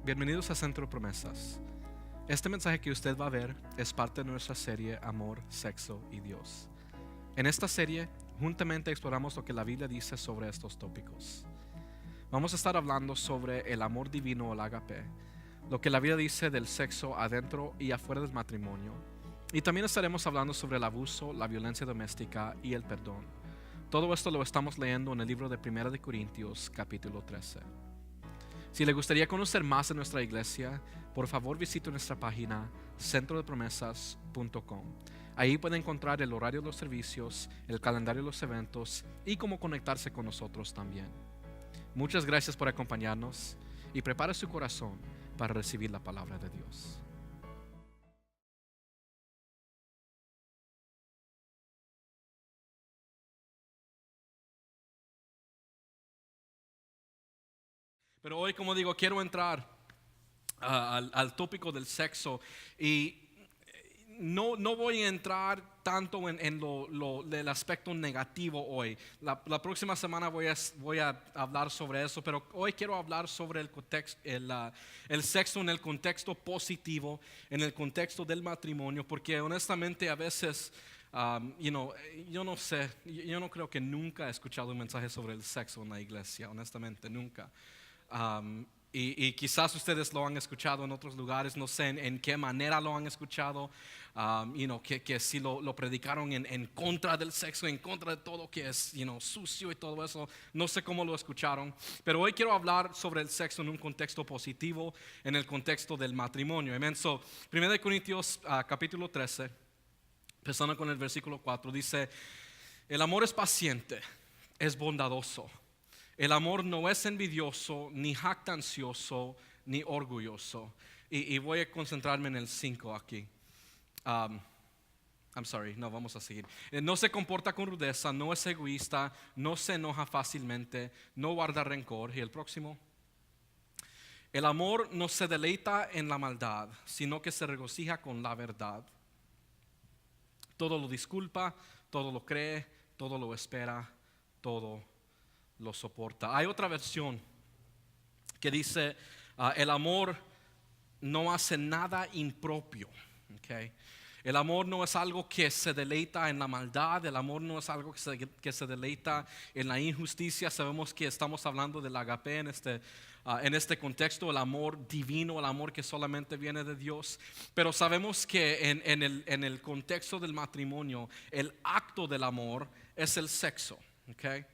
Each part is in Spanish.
Bienvenidos a Centro Promesas. Este mensaje que usted va a ver es parte de nuestra serie Amor, Sexo y Dios. En esta serie, juntamente exploramos lo que la Biblia dice sobre estos tópicos. Vamos a estar hablando sobre el amor divino o el ágape, lo que la Biblia dice del sexo adentro y afuera del matrimonio. Y también estaremos hablando sobre el abuso, la violencia doméstica y el perdón. Todo esto lo estamos leyendo en el libro de 1 de Corintios, capítulo 13. Si le gustaría conocer más de nuestra iglesia, por favor visite nuestra página centrodepromesas.com. Ahí puede encontrar el horario de los servicios, el calendario de los eventos y cómo conectarse con nosotros también. Muchas gracias por acompañarnos y prepare su corazón para recibir la palabra de Dios. Pero hoy, como digo, quiero entrar al tópico del sexo y no voy a entrar tanto en el aspecto negativo hoy. La próxima semana voy a hablar sobre eso, pero hoy quiero hablar sobre el sexo en el contexto positivo, en el contexto del matrimonio, porque honestamente a veces, yo no sé, yo no creo que nunca he escuchado un mensaje sobre el sexo en la iglesia, honestamente, nunca. Y quizás ustedes lo han escuchado en otros lugares, no sé en qué manera lo han escuchado, que si lo predicaron en contra del sexo, en contra de todo que es sucio y todo eso, no sé cómo lo escucharon, pero hoy quiero hablar sobre el sexo en un contexto positivo, en el contexto del matrimonio. Amén. So, 1 Corintios capítulo 13, empezando con el versículo 4, dice: el amor es paciente, es bondadoso. El amor no es envidioso, ni jactancioso, ni orgulloso. Y voy a concentrarme en el 5 aquí. Vamos a seguir. No se comporta con rudeza, no es egoísta, no se enoja fácilmente, no guarda rencor. Y el próximo. El amor no se deleita en la maldad, sino que se regocija con la verdad. Todo lo disculpa, todo lo cree, todo lo espera, todo lo soporta. Hay otra versión que dice: el amor no hace nada impropio. Okay. El amor no es algo que se deleita en la maldad. El amor no es algo que se deleita en la injusticia. Sabemos que estamos hablando del agape en este contexto, el amor divino, el amor que solamente viene de Dios. Pero sabemos que en el contexto del matrimonio, el acto del amor es el sexo. Okay.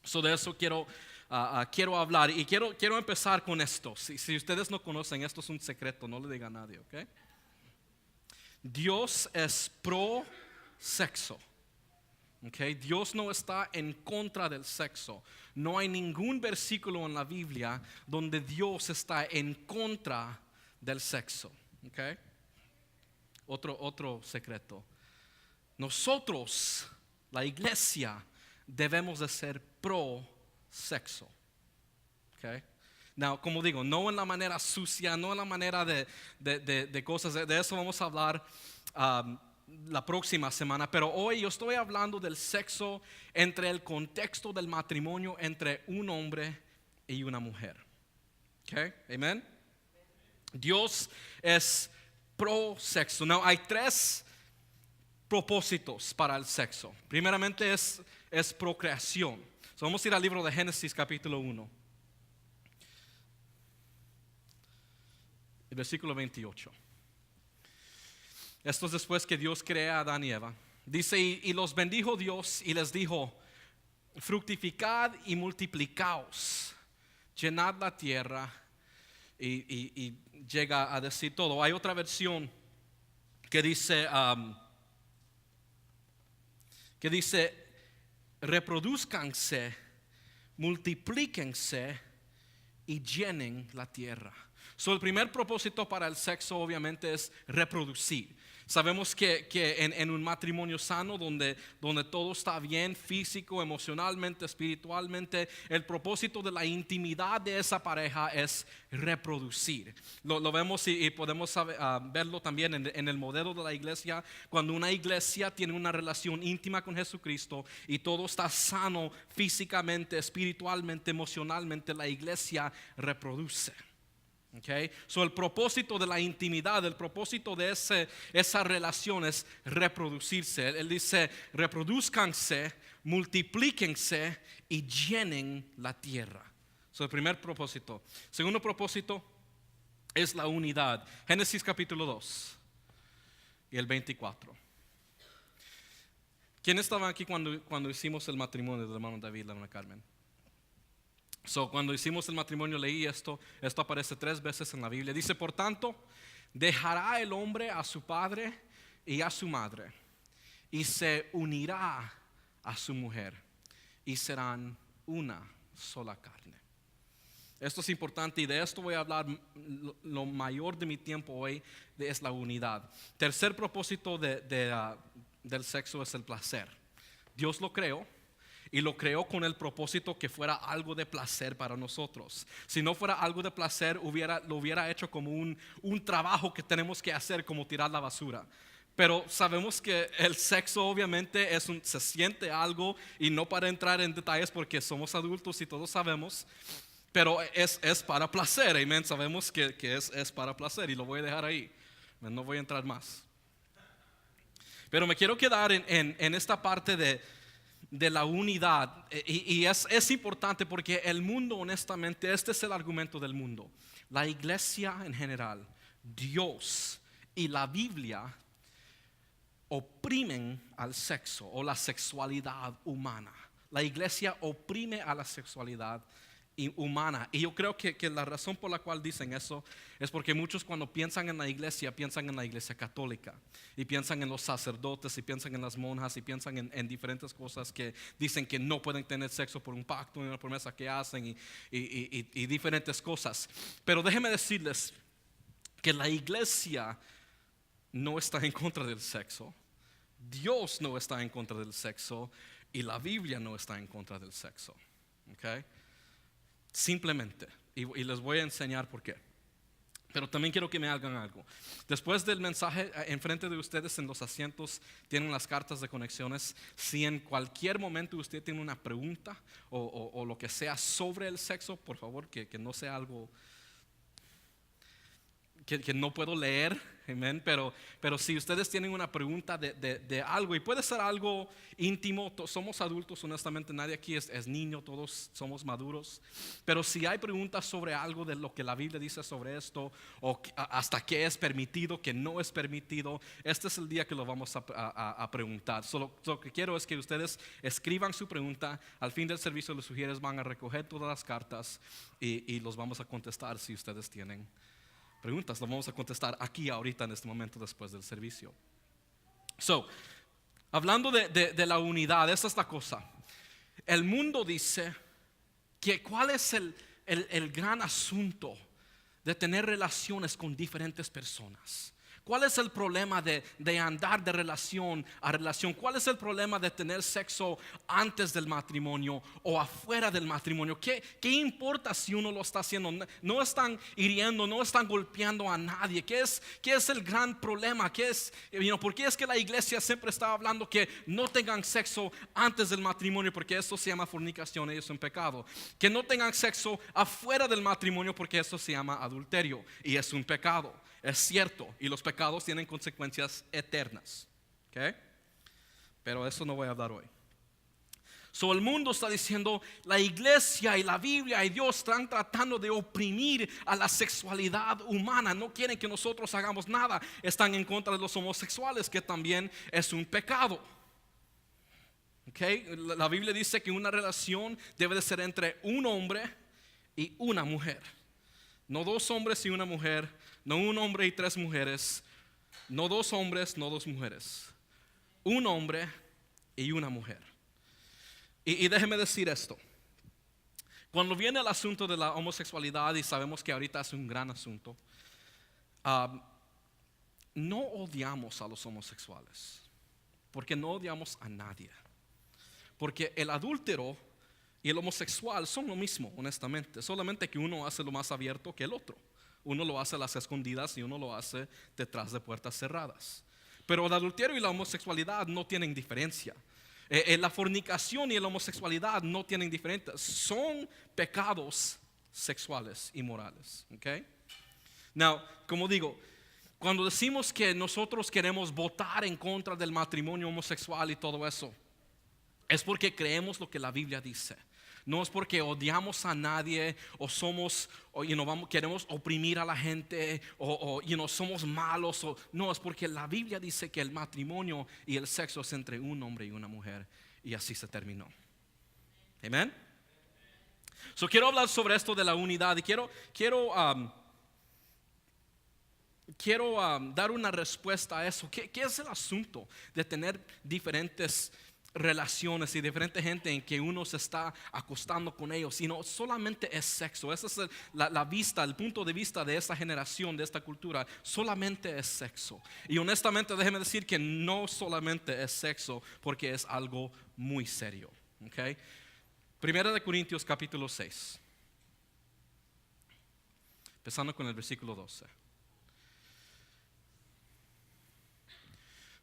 So de eso quiero hablar y quiero empezar con esto. Si ustedes no conocen, esto es un secreto, no le diga a nadie, ¿ok? Dios es pro sexo. Okay. Dios no está en contra del sexo. No hay ningún versículo en la Biblia donde Dios está en contra del sexo. Okay. Otro secreto. Nosotros, la iglesia, debemos de ser pro sexo. Okay. Now, como digo, no en la manera sucia, no en la manera de cosas. De eso vamos a hablar la próxima semana. Pero hoy yo estoy hablando del sexo entre el contexto del matrimonio entre un hombre y una mujer. Okay. Amen. Dios es pro sexo. Now, hay tres propósitos para el sexo. Primeramente es procreación. So, vamos a ir al libro de Génesis capítulo 1, el versículo 28. Esto es después que Dios crea a Adán y Eva. Dice: y los bendijo Dios y les dijo: fructificad y multiplicaos, llenad la tierra. Y llega a decir todo. Hay otra versión que dice reproduzcanse, multiplíquense y llenen la tierra. So, el primer propósito para el sexo obviamente es reproducir. Sabemos que en un matrimonio sano donde todo está bien, físico, emocionalmente, espiritualmente, el propósito de la intimidad de esa pareja es reproducir. Lo vemos y podemos verlo también en el modelo de la iglesia. Cuando una iglesia tiene una relación íntima con Jesucristo y todo está sano físicamente, espiritualmente, emocionalmente, la iglesia reproduce. Okay. So el propósito de la intimidad, el propósito de esa relación es reproducirse. Él dice, reproduzcanse, multiplíquense y llenen la tierra. So el primer propósito. Segundo propósito es la unidad. Génesis capítulo 2 y el 24. ¿Quién estaba aquí cuando hicimos el matrimonio del hermano David y la hermana Carmen? So, cuando hicimos el matrimonio leí esto aparece 3 veces en la Biblia. Dice, por tanto, dejará el hombre a su padre y a su madre y se unirá a su mujer y serán una sola carne. Esto es importante y de esto voy a hablar. Lo mayor de mi tiempo hoy es la unidad. Tercer propósito del sexo es el placer. Dios lo creó. Y lo creó con el propósito que fuera algo de placer para nosotros. Si no fuera algo de placer, lo hubiera hecho como un trabajo que tenemos que hacer, como tirar la basura. Pero sabemos que el sexo obviamente se siente algo, y no para entrar en detalles porque somos adultos y todos sabemos. Pero es para placer, amén. Sabemos que es para placer y lo voy a dejar ahí. No voy a entrar más. Pero me quiero quedar en esta parte de la unidad, y es importante porque el mundo, honestamente, este es el argumento del mundo. La iglesia en general, Dios y la Biblia oprimen al sexo o la sexualidad humana. La iglesia oprime a la sexualidad humana, y yo creo que la razón por la cual dicen eso es porque muchos, cuando piensan en la iglesia católica, y piensan en los sacerdotes, y piensan en las monjas, y piensan en diferentes cosas que dicen que no pueden tener sexo por un pacto y una promesa que hacen, y diferentes cosas. Pero déjenme decirles que la iglesia no está en contra del sexo, Dios no está en contra del sexo, y la Biblia no está en contra del sexo. ¿Okay? Simplemente, y les voy a enseñar por qué. Pero también quiero que me hagan algo. Después del mensaje, enfrente de ustedes en los asientos tienen las cartas de conexiones. Si en cualquier momento usted tiene una pregunta o lo que sea sobre el sexo, por favor, que no sea algo que no puedo leer, amén. Pero si ustedes tienen una pregunta de algo, y puede ser algo íntimo, somos adultos, honestamente nadie aquí es niño, todos somos maduros. Pero si hay preguntas sobre algo de lo que la Biblia dice sobre esto, o hasta qué es permitido, qué no es permitido, este es el día que lo vamos a preguntar. Solo lo que quiero es que ustedes escriban su pregunta. Al fin del servicio, los sugieres van a recoger todas las cartas y los vamos a contestar si ustedes tienen preguntas. Lo vamos a contestar aquí ahorita en este momento después del servicio. So, hablando de la unidad, esa es la cosa. El mundo dice que cuál es el gran asunto de tener relaciones con diferentes personas. ¿Cuál es el problema de andar de relación a relación? ¿Cuál es el problema de tener sexo antes del matrimonio o afuera del matrimonio? ¿Qué importa si uno lo está haciendo? No están hiriendo, no están golpeando a nadie. ¿Qué es el gran problema? ¿Por qué es que la iglesia siempre está hablando que no tengan sexo antes del matrimonio? Porque eso se llama fornicación y es un pecado. Que no tengan sexo afuera del matrimonio porque eso se llama adulterio y es un pecado. Es cierto, y los pecados tienen consecuencias eternas. ¿Okay? Pero eso no voy a hablar hoy. So, el mundo está diciendo, la iglesia y la Biblia y Dios están tratando de oprimir a la sexualidad humana. No quieren que nosotros hagamos nada. Están en contra de los homosexuales, que también es un pecado. ¿Okay? La Biblia dice que una relación debe de ser entre un hombre y una mujer. No 2 hombres y una mujer, no 1 hombre y 3 mujeres, no 2 hombres, no 2 mujeres. Un hombre y una mujer. Y déjeme decir esto. Cuando viene el asunto de la homosexualidad, y sabemos que ahorita es un gran asunto, no odiamos a los homosexuales, porque no odiamos a nadie. Porque el adúltero y el homosexual son lo mismo, honestamente. Solamente que uno hace lo más abierto que el otro. Uno lo hace a las escondidas y uno lo hace detrás de puertas cerradas. Pero el adulterio y la homosexualidad no tienen diferencia. La fornicación y la homosexualidad no tienen diferencia. Son pecados sexuales y morales. Okay? Now, como digo, cuando decimos que nosotros queremos votar en contra del matrimonio homosexual y todo eso, es porque creemos lo que la Biblia dice. No es porque odiamos a nadie o somos, queremos oprimir a la gente o somos malos. No, es porque la Biblia dice que el matrimonio y el sexo es entre un hombre y una mujer. Y así se terminó. Amén. So, quiero hablar sobre esto de la unidad y quiero dar una respuesta a eso. ¿Qué es el asunto de tener diferentes relaciones y diferente gente en que uno se está acostando con ellos? Y no solamente es sexo. Esa es la vista, el punto de vista de esta generación, de esta cultura. Solamente es sexo. Y honestamente déjeme decir que no solamente es sexo, porque es algo muy serio. Okay? Primera de Corintios capítulo 6, empezando con el versículo 12.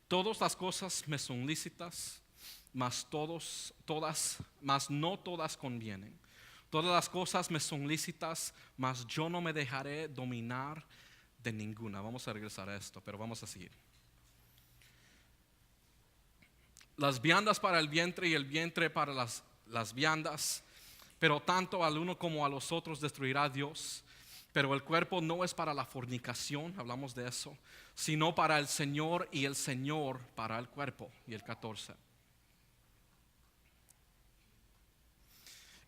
Todas las cosas me son lícitas, mas no todas convienen. Todas las cosas me son lícitas, mas yo no me dejaré dominar de ninguna. Vamos a regresar a esto, pero vamos a seguir. Las viandas para el vientre y el vientre para las viandas, pero tanto al uno como a los otros destruirá Dios. Pero el cuerpo no es para la fornicación, hablamos de eso, sino para el Señor y el Señor para el cuerpo. Y el 14.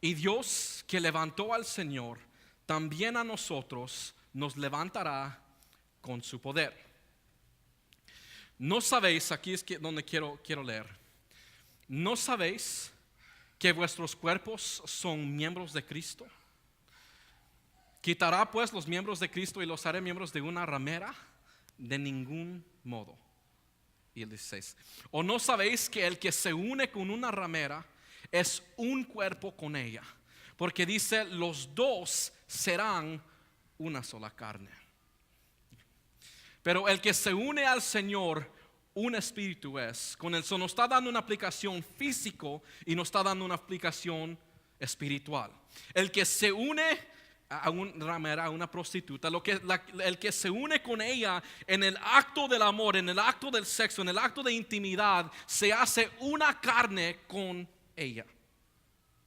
Y Dios que levantó al Señor, también a nosotros nos levantará con su poder. ¿No sabéis? Aquí es donde quiero leer. ¿No sabéis que vuestros cuerpos son miembros de Cristo? ¿Quitará pues los miembros de Cristo y los haré miembros de una ramera? De ningún modo. Y el 16. ¿O no sabéis que el que se une con una ramera es un cuerpo con ella? Porque dice, los dos serán una sola carne. Pero el que se une al Señor, un espíritu es. Con eso nos está dando una aplicación físico y nos está dando una aplicación espiritual. El que se une a una ramera, a una prostituta, el que se une con ella en el acto del amor, en el acto del sexo, en el acto de intimidad, se hace una carne con ella.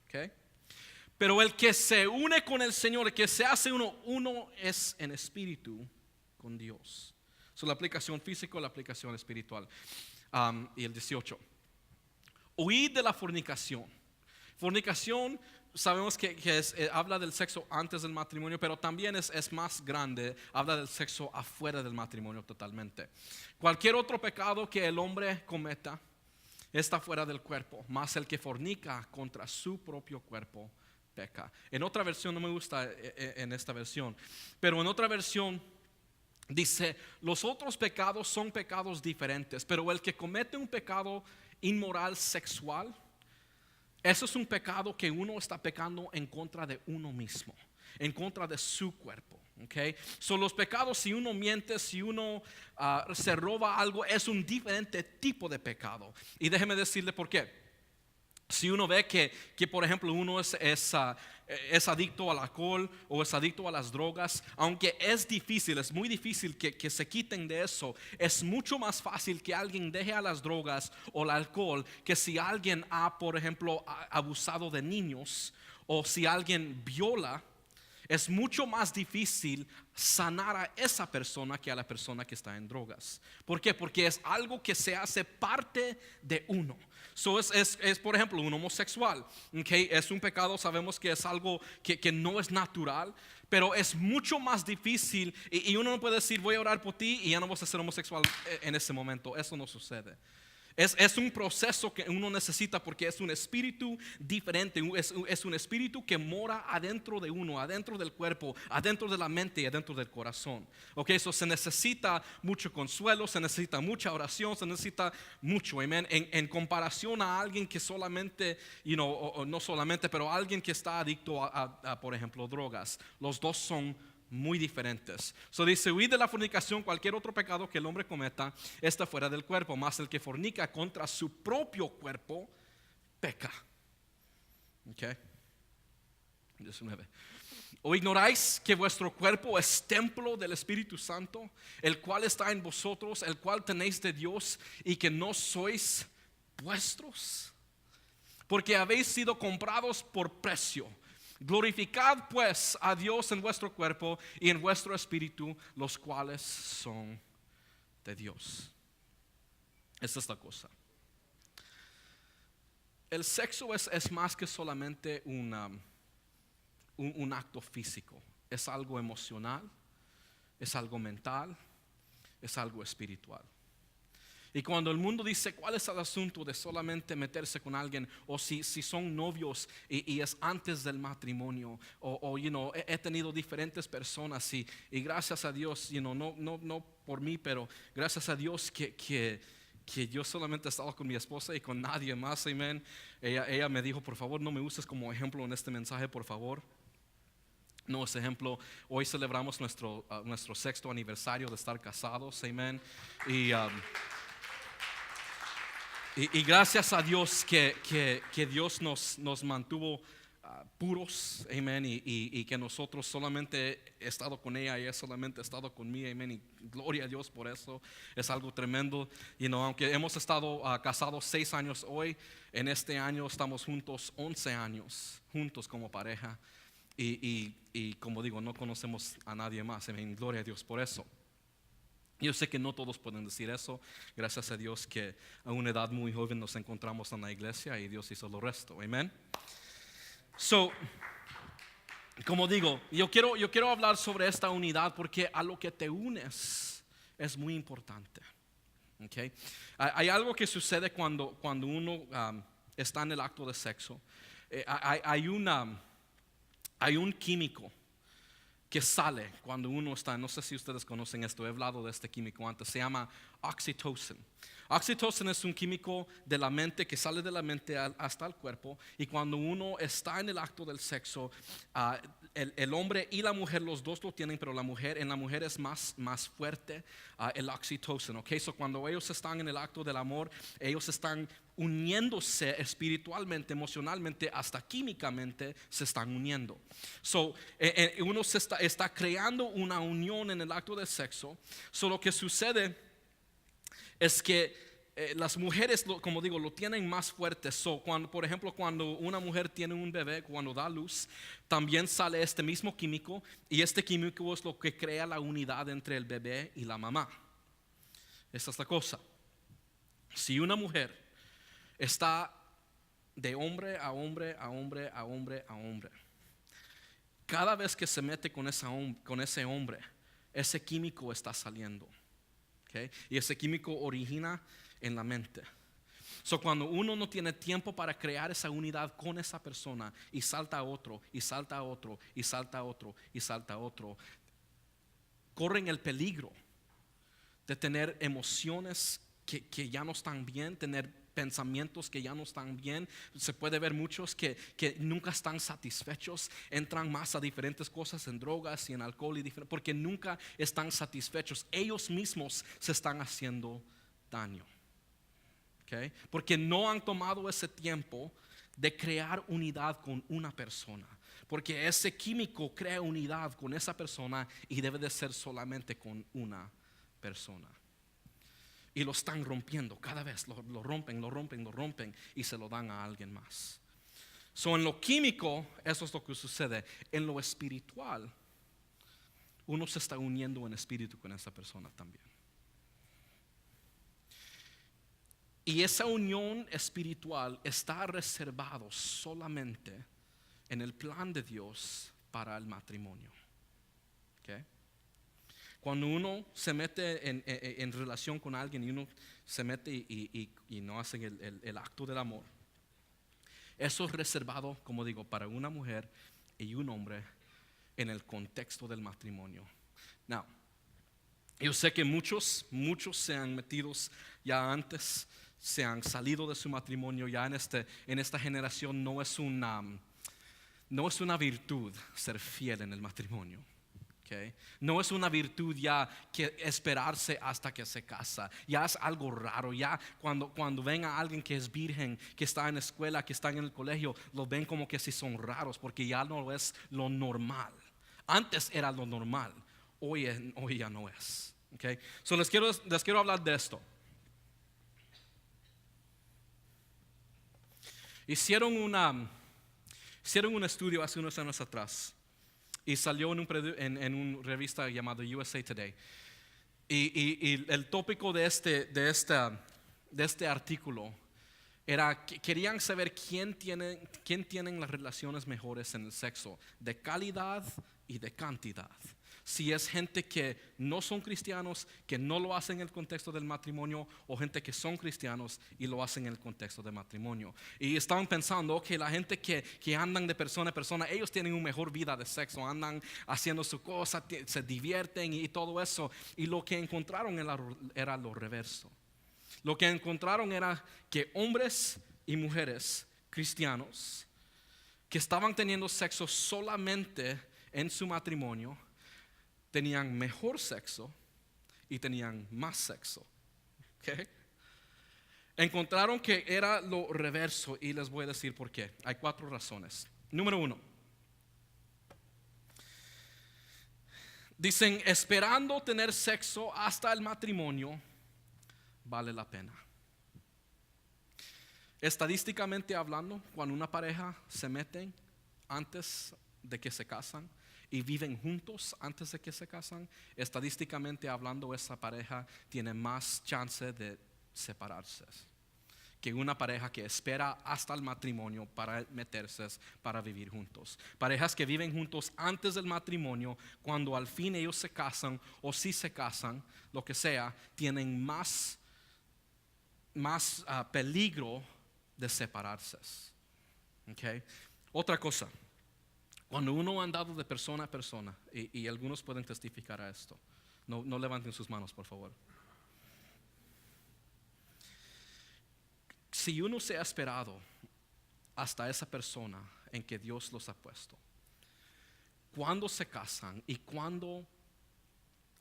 Okay. Pero el que se une con el Señor, el que se hace uno es en espíritu con Dios. So, la aplicación física, la aplicación espiritual. Y el 18. Huid de la fornicación. Fornicación, sabemos que habla del sexo antes del matrimonio, pero también es más grande, habla del sexo afuera del matrimonio totalmente. Cualquier otro pecado que el hombre cometa está fuera del cuerpo, más el que fornica contra su propio cuerpo peca. En otra versión, no me gusta en esta versión, pero en otra versión dice, los otros pecados son pecados diferentes, pero el que comete un pecado inmoral sexual, eso es un pecado que uno está pecando en contra de uno mismo, en contra de su cuerpo. Okay? Son los pecados, si uno miente, si uno se roba algo, es un diferente tipo de pecado. Y déjeme decirle por qué. Si uno ve que por ejemplo uno es adicto al alcohol o es adicto a las drogas, aunque es difícil, es muy difícil que se quiten de eso, es mucho más fácil que alguien deje a las drogas o el alcohol que si alguien ha, por ejemplo, abusado de niños o si alguien viola. Es mucho más difícil sanar a esa persona que a la persona que está en drogas. ¿Por qué? Porque es algo que se hace parte de uno. Es por ejemplo un homosexual, okay? Es un pecado, sabemos que es algo que no es natural, pero es mucho más difícil y uno no puede decir voy a orar por ti y ya no vas a ser homosexual en ese momento. Eso no sucede. Es un proceso que uno necesita porque es un espíritu diferente, es un espíritu que mora adentro de uno, adentro del cuerpo, adentro de la mente y adentro del corazón. Ok, eso se necesita mucho consuelo, se necesita mucha oración, se necesita mucho, amén. En comparación a alguien que solamente, o no solamente, pero alguien que está adicto a, por ejemplo, drogas. Los dos son muy diferentes. Dice, huid de la fornicación, cualquier otro pecado que el hombre cometa está fuera del cuerpo, mas el que fornica contra su propio cuerpo peca. Okay. 19. ¿O ignoráis que vuestro cuerpo es templo del Espíritu Santo, el cual está en vosotros, el cual tenéis de Dios, y que no sois vuestros? Porque habéis sido comprados por precio. Glorificad pues a Dios en vuestro cuerpo y en vuestro espíritu, los cuales son de Dios. Esta es la cosa. El sexo es más que solamente un acto físico. Es algo emocional, es algo mental, es algo espiritual. Y cuando el mundo dice cuál es el asunto de solamente meterse con alguien, o si son novios y es antes del matrimonio, o he tenido diferentes personas y gracias a Dios, no por mí, pero gracias a Dios que yo solamente he estado con mi esposa y con nadie más, amén. Ella me dijo, por favor, no me uses como ejemplo en este mensaje, por favor. No es ejemplo. Hoy celebramos nuestro sexto aniversario de estar casados, amén. Y gracias a Dios que Dios nos mantuvo puros, amén, y que nosotros solamente he estado con ella y ella solamente ha estado conmigo, amén, y gloria a Dios por eso. Es algo tremendo. Aunque hemos estado casados 6 años hoy, en este año estamos juntos 11 años, juntos como pareja, y como digo, no conocemos a nadie más, amén, gloria a Dios por eso. Yo sé que no todos pueden decir eso. Gracias a Dios que a una edad muy joven nos encontramos en la iglesia y Dios hizo lo resto. Amén. So, como digo, yo quiero hablar sobre esta unidad porque a lo que te unes es muy importante. Okay. Hay algo que sucede cuando uno está en el acto de sexo. Hay un químico que sale cuando uno está, no sé si ustedes conocen esto, he hablado de este químico antes, se llama oxitocin. Oxitocin es un químico de la mente que sale de la mente hasta el cuerpo, y cuando uno está en el acto del sexo, el hombre y la mujer, los dos lo tienen, pero en la mujer es más fuerte el oxitocin, ok. So cuando ellos están en el acto del amor, ellos están uniéndose espiritualmente, emocionalmente, hasta químicamente se están uniendo. So uno está creando una unión en el acto del sexo. So lo que sucede es que las mujeres, como digo, lo tienen más fuerte. So, por ejemplo, cuando una mujer tiene un bebé, cuando da luz, también sale este mismo químico, y este químico es lo que crea la unidad entre el bebé y la mamá. Esta es la cosa. Si una mujer está de hombre a hombre, a hombre, a hombre, a hombre, cada vez que se mete con ese hombre, ese químico está saliendo. Okay. Y ese químico origina en la mente. So cuando uno no tiene tiempo para crear esa unidad con esa persona, y salta a otro, y salta a otro, y salta a otro, y salta a otro, corren el peligro de tener emociones que ya no están bien, tener pensamientos que ya no están bien. Se puede ver muchos que nunca están satisfechos, entran más a diferentes cosas, en drogas y en alcohol porque nunca están satisfechos. Ellos mismos se están haciendo daño, okay? Porque no han tomado ese tiempo de crear unidad con una persona, porque ese químico crea unidad con esa persona y debe de ser solamente con una persona. Y lo están rompiendo cada vez, lo rompen y se lo dan a alguien más. So en lo químico, eso es lo que sucede. En lo espiritual, uno se está uniendo en espíritu con esa persona también. Y esa unión espiritual está reservado solamente en el plan de Dios para el matrimonio. ¿Okay? Cuando uno se mete en relación con alguien y uno se mete y no hace el acto del amor, eso es reservado, como digo, para una mujer y un hombre en el contexto del matrimonio. Now, yo sé que muchos se han metido ya antes, se han salido de su matrimonio ya en esta generación. No es una virtud ser fiel en el matrimonio. Okay. No es una virtud ya que esperarse hasta que se casa. Ya es algo raro. Ya cuando ven a alguien que es virgen, que está en la escuela, que está en el colegio, lo ven como que si son raros, porque ya no es lo normal. Antes era lo normal, hoy ya no es. Okay? So les quiero hablar de esto. Hicieron un estudio hace unos años atrás y salió en una revista llamada USA Today. Y el tópico de este artículo era que querían saber quién tienen las relaciones mejores en el sexo, de calidad y de cantidad. Si es gente que no son cristianos, que no lo hacen en el contexto del matrimonio, o gente que son cristianos y lo hacen en el contexto del matrimonio. Y estaban pensando que la gente que andan de persona a persona, ellos tienen una mejor vida de sexo, andan haciendo su cosa, se divierten y todo eso. Y lo que encontraron era lo reverso. Lo que encontraron era que hombres y mujeres cristianos que estaban teniendo sexo solamente en su matrimonio tenían mejor sexo y tenían más sexo. ¿Okay? Encontraron que era lo reverso y les voy a decir por qué. Hay 4 razones. Número 1. Dicen, esperando tener sexo hasta el matrimonio vale la pena. Estadísticamente hablando, cuando una pareja se mete antes de que se casan y viven juntos antes de que se casan, estadísticamente hablando, esa pareja tiene más chance de separarse que una pareja que espera hasta el matrimonio para meterse, para vivir juntos. Parejas que viven juntos antes del matrimonio, cuando al fin ellos se casan, o si se casan, lo que sea, tienen más peligro de separarse. Okay. Otra cosa, cuando uno ha andado de persona a persona, y algunos pueden testificar a esto, no levanten sus manos, por favor. Si uno se ha esperado hasta esa persona en que Dios los ha puesto, cuando se casan y cuando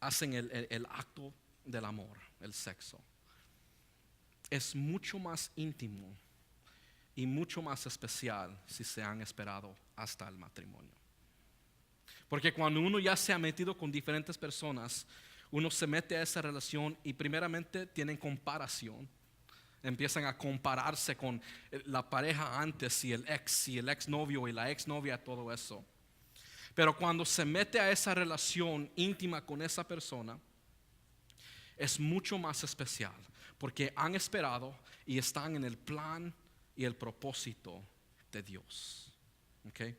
hacen el acto del amor, el sexo, es mucho más íntimo y mucho más especial si se han esperado hasta el matrimonio. Porque cuando uno ya se ha metido con diferentes personas, uno se mete a esa relación y primeramente tienen comparación. Empiezan a compararse con la pareja antes y el exnovio y la exnovia, todo eso. Pero cuando se mete a esa relación íntima con esa persona, es mucho más especial, porque han esperado y están en el plan y el propósito de Dios. Okay,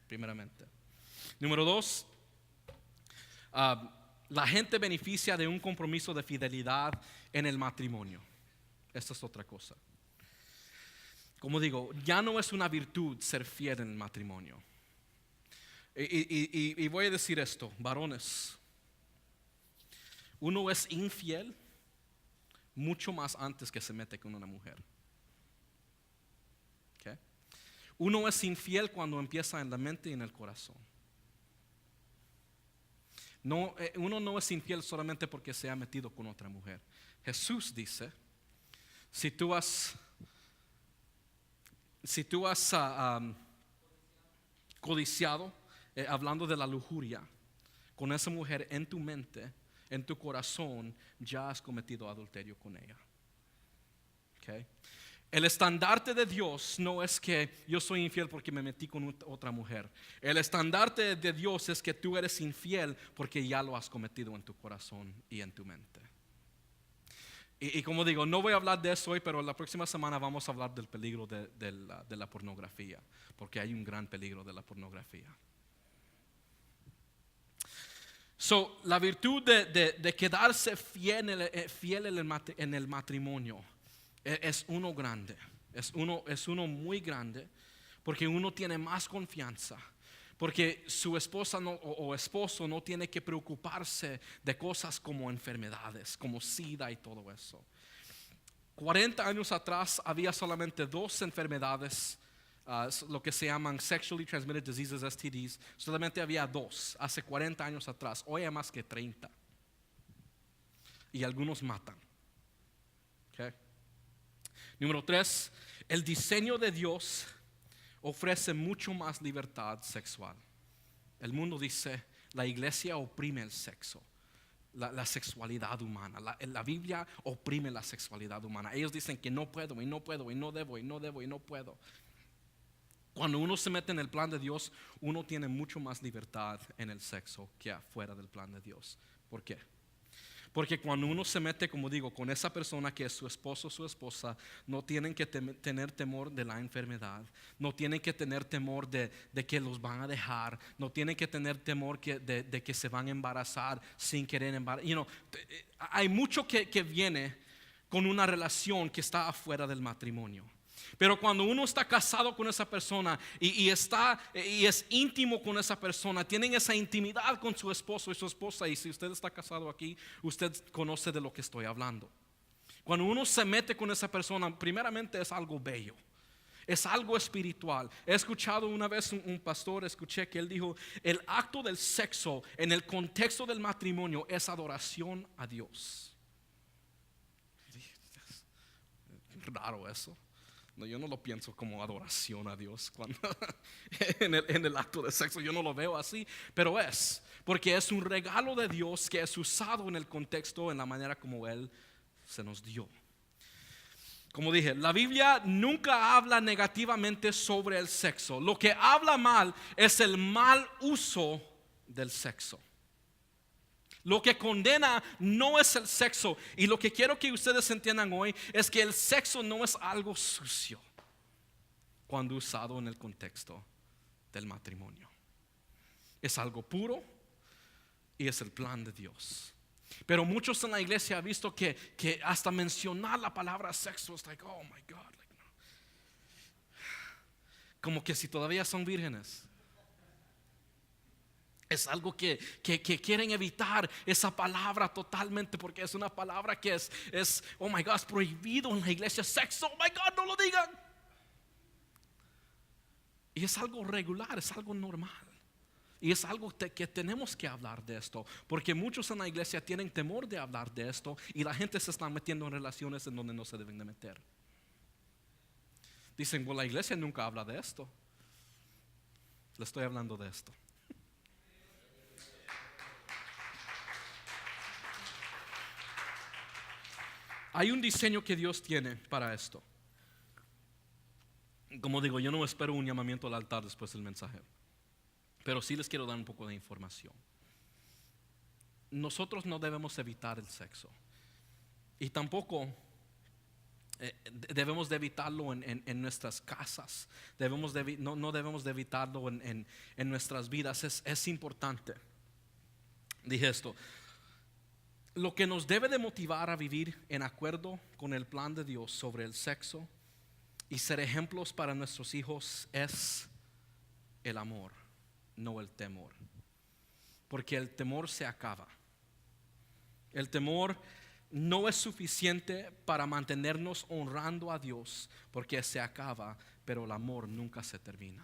primeramente. Número 2, la gente beneficia de un compromiso de fidelidad en el matrimonio. Esta es otra cosa. Como digo, ya no es una virtud ser fiel en el matrimonio. Y voy a decir esto, varones, uno es infiel mucho más antes que se mete con una mujer. Okay. Uno es infiel cuando empieza en la mente y en el corazón. Uno no es infiel solamente porque se ha metido con otra mujer. Jesús dice, si tú has codiciado, hablando de la lujuria, con esa mujer en tu mente, en tu corazón, ya has cometido adulterio con ella. Okay. El estandarte de Dios no es que yo soy infiel porque me metí con otra mujer. El estandarte de Dios es que tú eres infiel porque ya lo has cometido en tu corazón y en tu mente. Y como digo, no voy a hablar de eso hoy, pero la próxima semana vamos a hablar del peligro de la pornografía, porque hay un gran peligro de la pornografía. La virtud de quedarse fiel en el matrimonio es uno grande, es uno muy grande, porque uno tiene más confianza. Porque su esposa o esposo no tiene que preocuparse de cosas como enfermedades, como SIDA y todo eso. 40 años atrás había solamente 2 enfermedades, lo que se llaman Sexually Transmitted Diseases, STDs. Solamente había 2 hace 40 años atrás. Hoy hay más que 30. Y algunos matan. Okay. Número 3, el diseño de Dios ofrece mucho más libertad sexual. El mundo dice, la iglesia oprime el sexo, la sexualidad humana. La Biblia oprime la sexualidad humana. Ellos dicen que no puedo y no puedo y no debo y no debo y no puedo. Cuando uno se mete en el plan de Dios, uno tiene mucho más libertad en el sexo que afuera del plan de Dios. ¿Por qué? Porque cuando uno se mete, como digo, con esa persona que es su esposo o su esposa, no tienen que tener temor de la enfermedad, no tienen que tener temor de que los van a dejar, no tienen que tener temor de que se van a embarazar sin querer embarazar. Hay mucho que viene con una relación que está afuera del matrimonio. Pero cuando uno está casado con esa persona y es íntimo con esa persona, tienen esa intimidad con su esposo y su esposa, y si usted está casado aquí, usted conoce de lo que estoy hablando. Cuando uno se mete con esa persona, primeramente es algo bello, es algo espiritual. He escuchado una vez un pastor, escuché que él dijo, el acto del sexo en el contexto del matrimonio es adoración a Dios. Es raro eso. No, yo no lo pienso como adoración a Dios cuando en el acto de sexo, yo no lo veo así, pero porque es un regalo de Dios que es usado en el contexto, en la manera como Él se nos dio. Como dije, la Biblia nunca habla negativamente sobre el sexo. Lo que habla mal es el mal uso del sexo. Lo que condena no es el sexo. Y lo que quiero que ustedes entiendan hoy es que el sexo no es algo sucio cuando usado en el contexto del matrimonio. Es algo puro y es el plan de Dios. Pero muchos en la iglesia han visto que hasta mencionar la palabra sexo es like, oh my God, like, no. Como que si todavía son vírgenes. Es algo que quieren evitar esa palabra totalmente, porque es una palabra que es oh my God, es prohibido en la iglesia. Sexo, oh my God, no lo digan. Y es algo regular, es algo normal. Y es algo que tenemos que hablar de esto, porque muchos en la iglesia tienen temor de hablar de esto y la gente se está metiendo en relaciones en donde no se deben de meter. Dicen, bueno, la iglesia nunca habla de esto. Le estoy hablando de esto. Hay un diseño que Dios tiene para esto. Como digo, yo no espero un llamamiento al altar después del mensaje, pero sí les quiero dar un poco de información. Nosotros no debemos evitar el sexo y tampoco debemos de evitarlo en nuestras casas. No debemos de evitarlo en nuestras vidas. Es importante. Dije esto. Lo que nos debe de motivar a vivir en acuerdo con el plan de Dios sobre el sexo y ser ejemplos para nuestros hijos es el amor, no el temor. Porque el temor se acaba. El temor no es suficiente para mantenernos honrando a Dios, porque se acaba, pero el amor nunca se termina.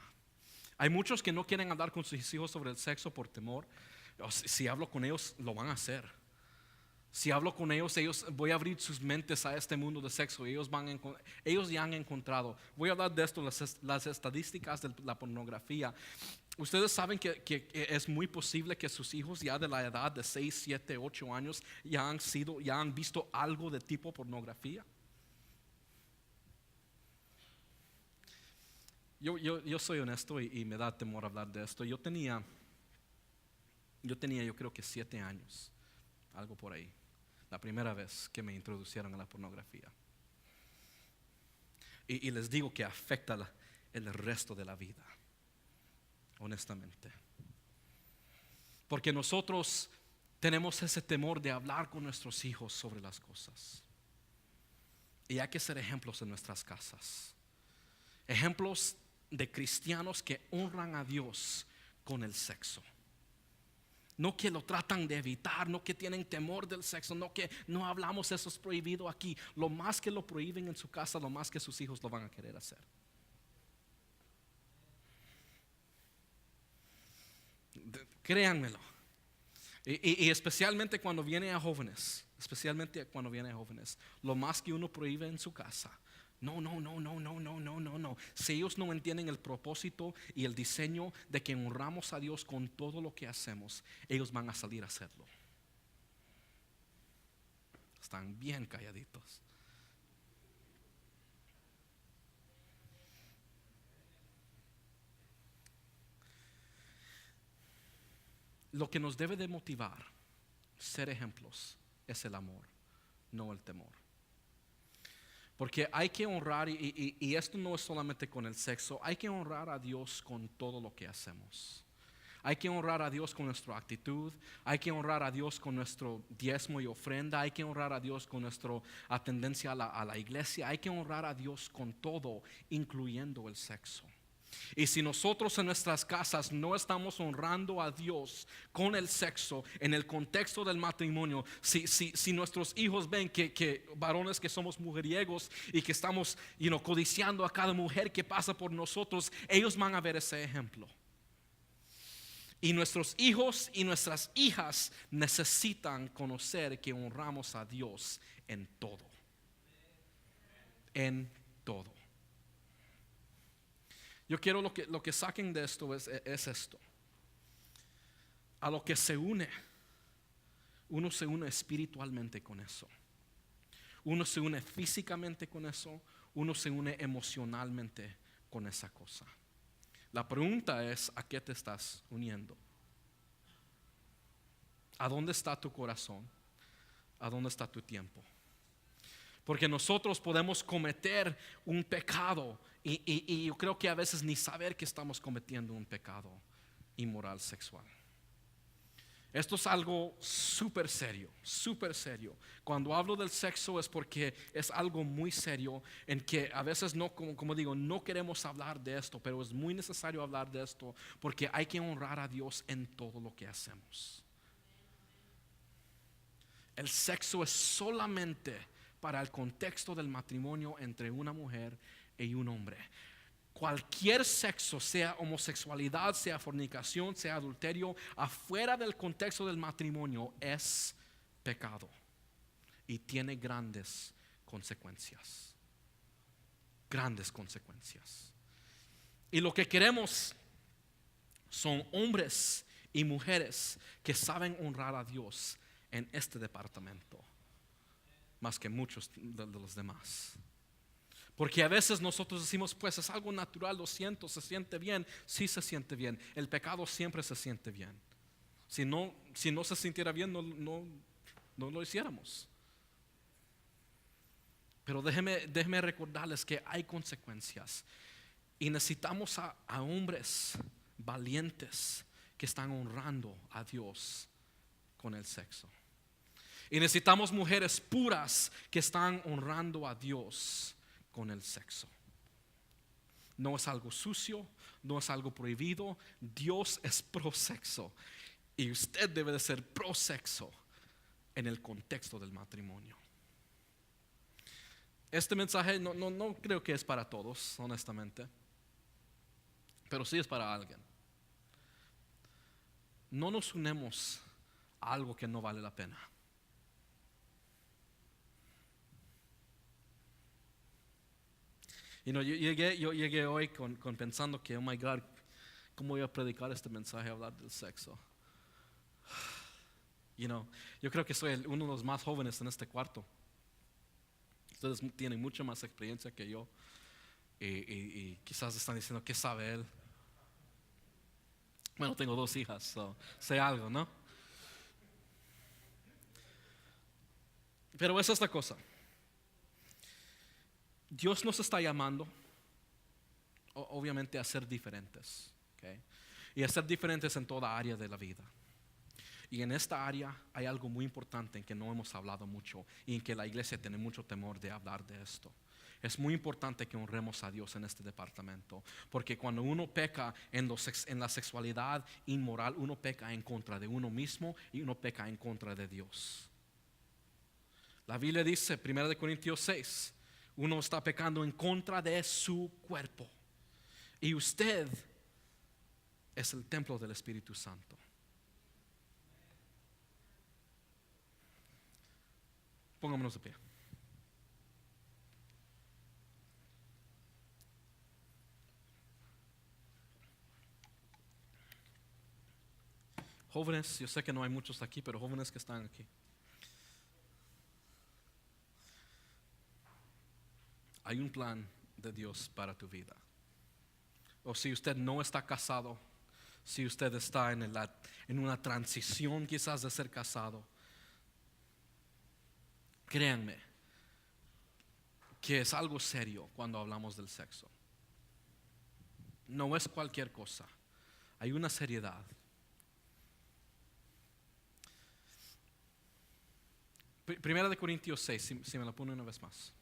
Hay muchos que no quieren hablar con sus hijos sobre el sexo por temor. Si hablo con ellos, lo van a hacer. Si hablo con ellos voy a abrir sus mentes a este mundo de sexo. Ellos ya han encontrado. Voy a hablar de esto, las estadísticas de la pornografía. Ustedes saben que es muy posible que sus hijos ya de la edad de 6, 7, 8 años ya han visto algo de tipo pornografía. Yo soy honesto y me da temor hablar de esto. Yo tenía yo creo que 7 años, algo por ahí, la primera vez que me introducieron a la pornografía. Y les digo que afecta el resto de la vida, honestamente. Porque nosotros tenemos ese temor de hablar con nuestros hijos sobre las cosas. Y hay que ser ejemplos en nuestras casas. Ejemplos de cristianos que honran a Dios con el sexo. No que lo tratan de evitar, no que tienen temor del sexo, no que no hablamos, eso es prohibido aquí. Lo más que lo prohíben en su casa, lo más que sus hijos lo van a querer hacer. Créanmelo. Y especialmente cuando viene a jóvenes, lo más que uno prohíbe en su casa, No, no, no, no, no, no, no, no, no. Si ellos no entienden el propósito y el diseño de que honramos a Dios con todo lo que hacemos, ellos van a salir a hacerlo. Están bien calladitos. Lo que nos debe de motivar, ser ejemplos, es el amor, no el temor. Porque hay que honrar, y esto no es solamente con el sexo, hay que honrar a Dios con todo lo que hacemos. Hay que honrar a Dios con nuestra actitud, hay que honrar a Dios con nuestro diezmo y ofrenda, hay que honrar a Dios con nuestra atendencia a la iglesia, hay que honrar a Dios con todo, incluyendo el sexo. Y si nosotros en nuestras casas no estamos honrando a Dios con el sexo, en el contexto del matrimonio, si nuestros hijos ven que varones que somos mujeriegos y que estamos codiciando a cada mujer que pasa por nosotros, ellos van a ver ese ejemplo. Y nuestros hijos y nuestras hijas necesitan conocer que honramos a Dios en todo. En todo. Yo quiero lo que saquen de esto es esto. A lo que se une, uno se une espiritualmente con eso. Uno se une físicamente con eso. Uno se une emocionalmente con esa cosa. La pregunta es, ¿a qué te estás uniendo? ¿A dónde está tu corazón? ¿A dónde está tu tiempo? Porque nosotros podemos cometer un pecado y yo creo que a veces ni saber que estamos cometiendo un pecado inmoral sexual. Esto es algo súper serio, súper serio. Cuando hablo del sexo es porque es algo muy serio en que a veces no, como digo, no queremos hablar de esto, pero es muy necesario hablar de esto porque hay que honrar a Dios en todo lo que hacemos. El sexo es solamente para el contexto del matrimonio entre una mujer y un hombre. Cualquier sexo, sea homosexualidad, sea fornicación, sea adulterio, afuera del contexto del matrimonio es pecado y tiene grandes consecuencias. Grandes consecuencias. Y lo que queremos son hombres y mujeres que saben honrar a Dios en este departamento, más que muchos de los demás. Porque a veces nosotros decimos, pues es algo natural, lo siento, se siente bien. Sí se siente bien. El pecado siempre se siente bien. Si no se sintiera bien, no lo hiciéramos. Pero déjeme recordarles que hay consecuencias. Y necesitamos a hombres valientes que están honrando a Dios con el sexo. Y necesitamos mujeres puras que están honrando a Dios con el sexo. No es algo sucio, no es algo prohibido. Dios es pro sexo y usted debe de ser pro sexo en el contexto del matrimonio. Este mensaje no creo que es para todos, honestamente, pero sí es para alguien. No nos unemos a algo que no vale la pena. Yo llegué hoy con pensando que, oh my God, ¿cómo voy a predicar este mensaje, hablar del sexo? Yo creo que soy uno de los más jóvenes en este cuarto. Ustedes tienen mucha más experiencia que yo y quizás están diciendo, ¿qué sabe él? Bueno, tengo 2 hijas, so, sé algo, ¿no? Pero es esta cosa. Dios nos está llamando, obviamente, a ser diferentes, ¿okay? Y a ser diferentes en toda área de la vida. Y en esta área hay algo muy importante en que no hemos hablado mucho y en que la iglesia tiene mucho temor de hablar de esto. Es muy importante que honremos a Dios en este departamento, porque cuando uno peca en la sexualidad inmoral, uno peca en contra de uno mismo y uno peca en contra de Dios. La Biblia dice, 1 Corintios 6, uno está pecando en contra de su cuerpo. Y usted es el templo del Espíritu Santo. Pongámonos de pie. Jóvenes, yo sé que no hay muchos aquí, pero jóvenes que están aquí. Hay un plan de Dios para tu vida. O si usted no está casado, si usted está en una transición quizás de ser casado, créanme que es algo serio cuando hablamos del sexo. No es cualquier cosa. Hay una seriedad. Primera de Corintios 6, si me la pone una vez más.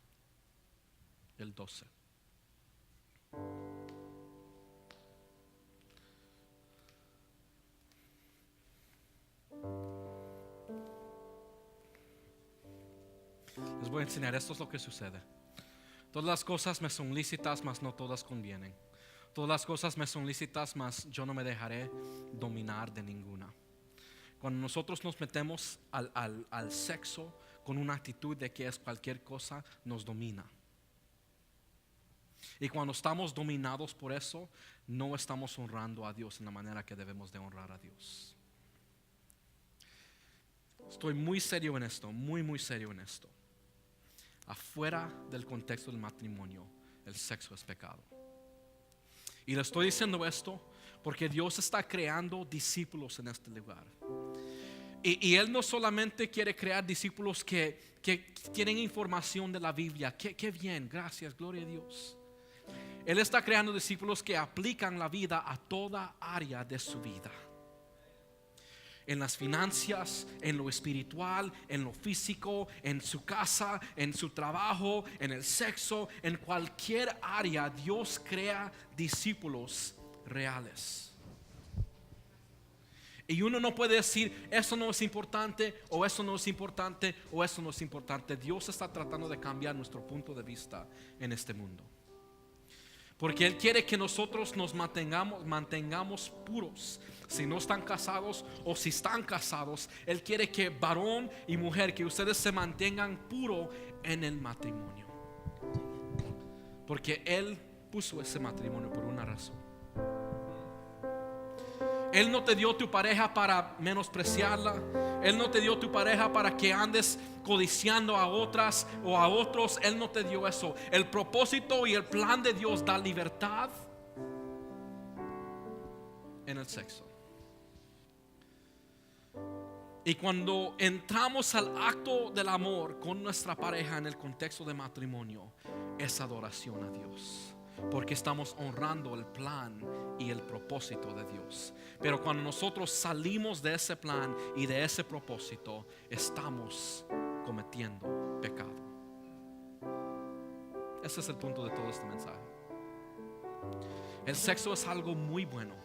El 12. Les voy a enseñar, esto es lo que sucede. Todas las cosas me son lícitas, mas no todas convienen. Todas las cosas me son lícitas, mas yo no me dejaré dominar de ninguna. Cuando nosotros nos metemos al sexo con una actitud de que es cualquier cosa, nos domina. Y cuando estamos dominados por eso, no estamos honrando a Dios en la manera que debemos de honrar a Dios. Estoy muy serio en esto, muy serio en esto. Afuera del contexto del matrimonio, el sexo es pecado. Y le estoy diciendo esto porque Dios está creando discípulos en este lugar. Y Él no solamente quiere crear discípulos que tienen información de la Biblia. Qué bien, gracias, gloria a Dios. Él está creando discípulos que aplican la vida a toda área de su vida. En las finanzas, en lo espiritual, en lo físico, en su casa, en su trabajo, en el sexo, en cualquier área, Dios crea discípulos reales. Y uno no puede decir, eso no es importante, o eso no es importante, o eso no es importante. Dios está tratando de cambiar nuestro punto de vista en este mundo. Porque Él quiere que nosotros nos mantengamos puros. Si no están casados o si están casados, Él quiere que varón y mujer, que ustedes se mantengan puros en el matrimonio. Porque Él puso ese matrimonio por una razón. Él no te dio tu pareja para menospreciarla. Él no te dio tu pareja para que andes codiciando a otras o a otros. Él no te dio eso. El propósito y el plan de Dios da libertad en el sexo. Y cuando entramos al acto del amor con nuestra pareja en el contexto de matrimonio, es adoración a Dios. Porque estamos honrando el plan y el propósito de Dios. Pero cuando nosotros salimos de ese plan y de ese propósito, estamos cometiendo pecado. Ese es el punto de todo este mensaje. El sexo es algo muy bueno.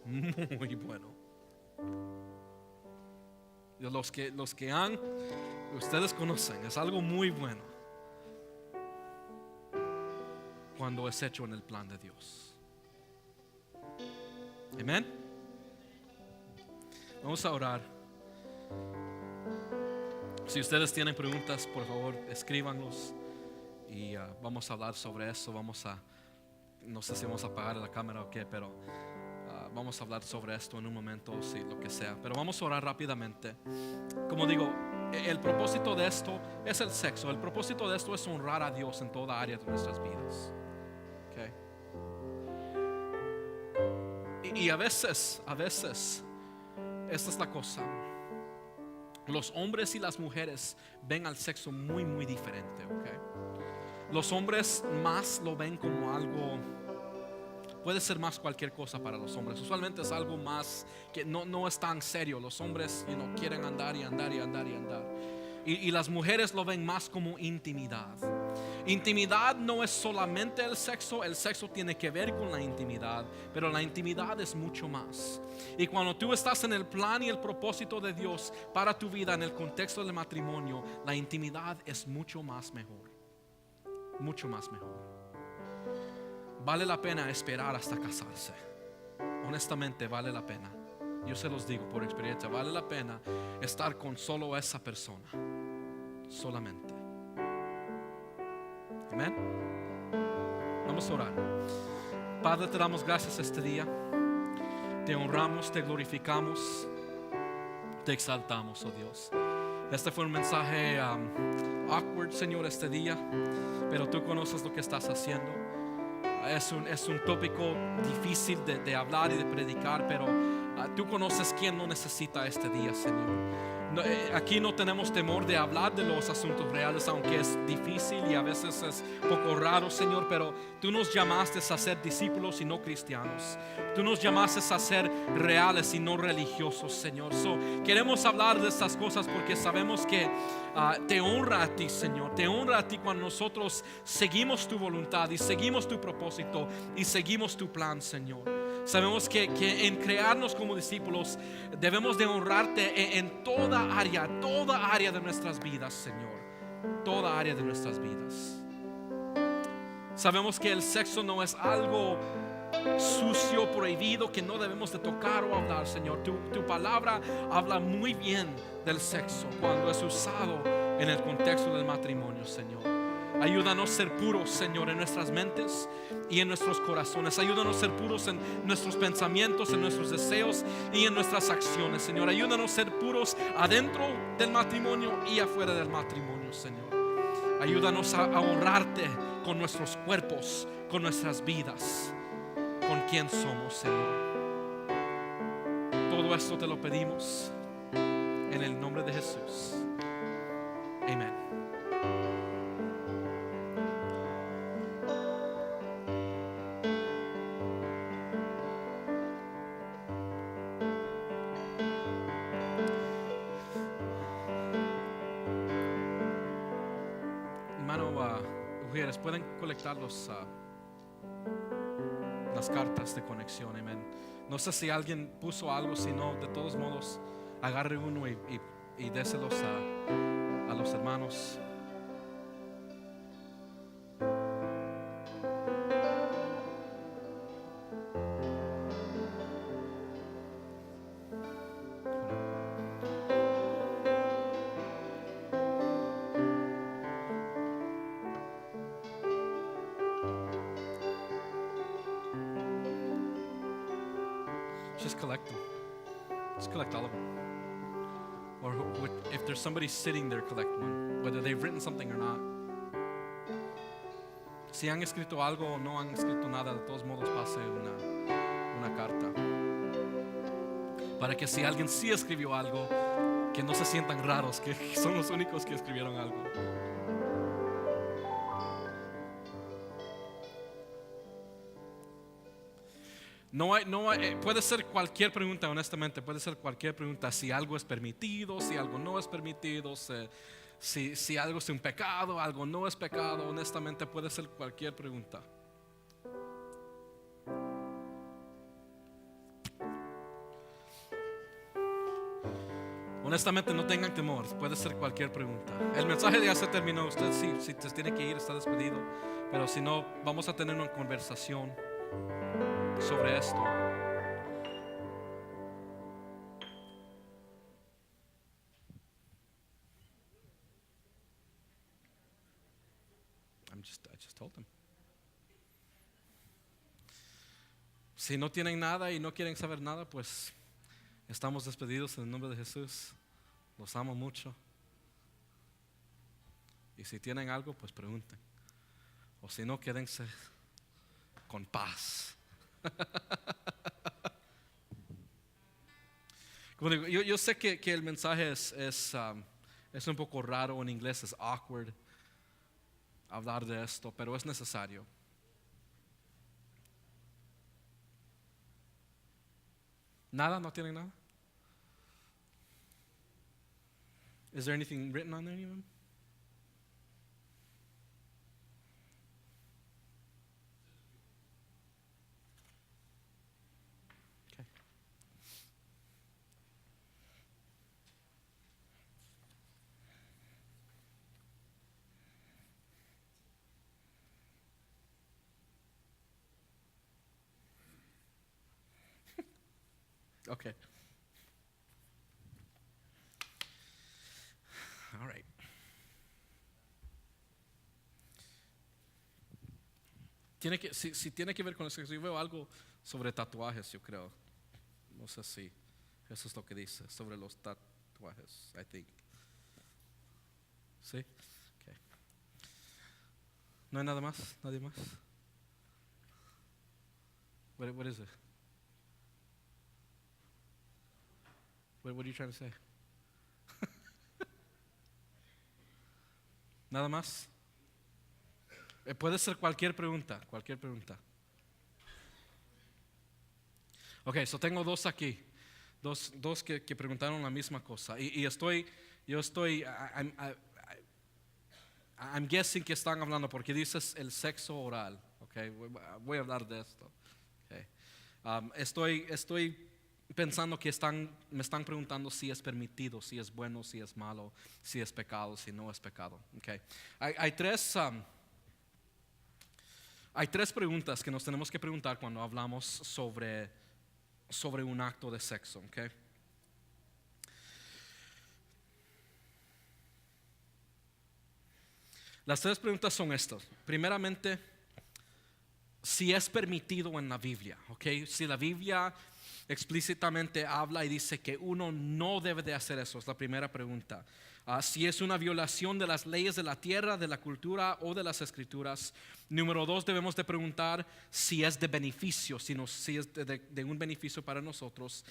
Muy bueno. Los que han, ustedes conocen, es algo muy bueno cuando es hecho en el plan de Dios. Amén. Vamos a orar. Si ustedes tienen preguntas, por favor, escríbanlos y vamos a hablar sobre eso. No sé si vamos a apagar la cámara o qué, pero vamos a hablar sobre esto en un momento, si lo que sea. Pero vamos a orar rápidamente. Como digo, el propósito de esto es el sexo. El propósito de esto es honrar a Dios en toda área de nuestras vidas. Okay. Y a veces, esta es la cosa. Los hombres y las mujeres ven al sexo muy diferente. Okay. Los hombres más lo ven como algo, puede ser más cualquier cosa para los hombres. Usualmente es algo más que no es tan serio. Los hombres quieren andar. Y las mujeres lo ven más como intimidad. Intimidad no es solamente el sexo tiene que ver con la intimidad, pero la intimidad es mucho más. Y cuando tú estás en el plan y el propósito de Dios para tu vida en el contexto del matrimonio, la intimidad es mucho más mejor. Mucho más mejor. Vale la pena esperar hasta casarse. Honestamente vale la pena. Yo se los digo por experiencia, vale la pena estar con solo esa persona. Solamente. Amén. Vamos a orar. Padre, te damos gracias este día. Te honramos, te glorificamos. Te exaltamos, oh Dios. Este fue un mensaje awkward, Señor, este día, pero tú conoces lo que estás haciendo. Es un tópico difícil de hablar y de predicar, pero tú conoces quién lo necesita este día, Señor. Aquí no tenemos temor de hablar de los asuntos reales, aunque es difícil y a veces es un poco raro, Señor, pero tú nos llamaste a ser discípulos y no cristianos. Tú nos llamaste a ser reales y no religiosos, Señor. Queremos hablar de estas cosas porque sabemos que te honra a ti, Señor. Te honra a ti cuando nosotros seguimos tu voluntad y seguimos tu propósito y seguimos tu plan, Señor. Sabemos que en crearnos como discípulos debemos de honrarte en toda área de nuestras vidas, Señor. Toda área de nuestras vidas. Sabemos que el sexo no es algo sucio, prohibido, que no debemos de tocar o hablar, Señor. Tu palabra habla muy bien del sexo cuando es usado en el contexto del matrimonio, Señor. Ayúdanos a ser puros, Señor, en nuestras mentes y en nuestros corazones. Ayúdanos a ser puros en nuestros pensamientos, en nuestros deseos y en nuestras acciones, Señor. Ayúdanos a ser puros adentro del matrimonio y afuera del matrimonio, Señor. Ayúdanos a honrarte con nuestros cuerpos, con nuestras vidas, con quien somos, Señor. Todo esto te lo pedimos en el nombre de Jesús. Amén. Mujeres, pueden colectar las cartas de conexión, amén. No sé si alguien puso algo, si no, de todos modos, agarre uno y déselos a los hermanos. Just collect them. Just collect all of them. Or if there's somebody sitting there, collect one, whether they've written something or not. Si han escrito algo o no han escrito nada, de todos modos pase una carta. Para que si alguien sí escribió algo, que no se sientan raros, que son los únicos que escribieron algo. Puede ser cualquier pregunta, honestamente, puede ser cualquier pregunta. Si algo es permitido, si algo no es permitido, si algo es un pecado, algo no es pecado, honestamente puede ser cualquier pregunta. Honestamente, no tengan temor, puede ser cualquier pregunta. El mensaje ya se terminó. Usted si te tiene que ir, está despedido. Pero si no, vamos a tener una conversación sobre esto. I just told them. Si no tienen nada y no quieren saber nada, pues estamos despedidos en el nombre de Jesús. Los amo mucho. Y si tienen algo, pues pregunten. O si no, quédense con paz. Como digo, yo sé que el mensaje es un poco raro en inglés, es awkward hablar de esto, pero es necesario. ¿Nada? ¿No tienen nada? Is there anything written on any of them? Okay. All right. Si tiene que ver con eso, yo veo algo sobre tatuajes, yo creo. No sé si eso es lo que dice, sobre los tatuajes, I think. ¿Sí? Okay. ¿No hay nada más? ¿Nadie más? What is it? What are you trying to say? ¿Nada más? Puede ser cualquier pregunta, cualquier pregunta. Ok, so tengo dos aquí, dos que preguntaron la misma cosa. Yo estoy, I'm guessing que están hablando porque dices el sexo oral. Okay, voy a hablar de esto. Okay. Estoy pensando que me están preguntando si es permitido, si es bueno, si es malo, si es pecado, si no es pecado. Okay. Hay tres preguntas que nos tenemos que preguntar cuando hablamos sobre un acto de sexo. Okay. Las tres preguntas son estas. Primeramente, si es permitido en la Biblia, ¿ok? Si la Biblia explícitamente habla y dice que uno no debe de hacer eso, es la primera pregunta. Si es una violación de las leyes de la tierra, de la cultura o de las escrituras. Número dos, debemos de preguntar si es de beneficio, si es de un beneficio para nosotros.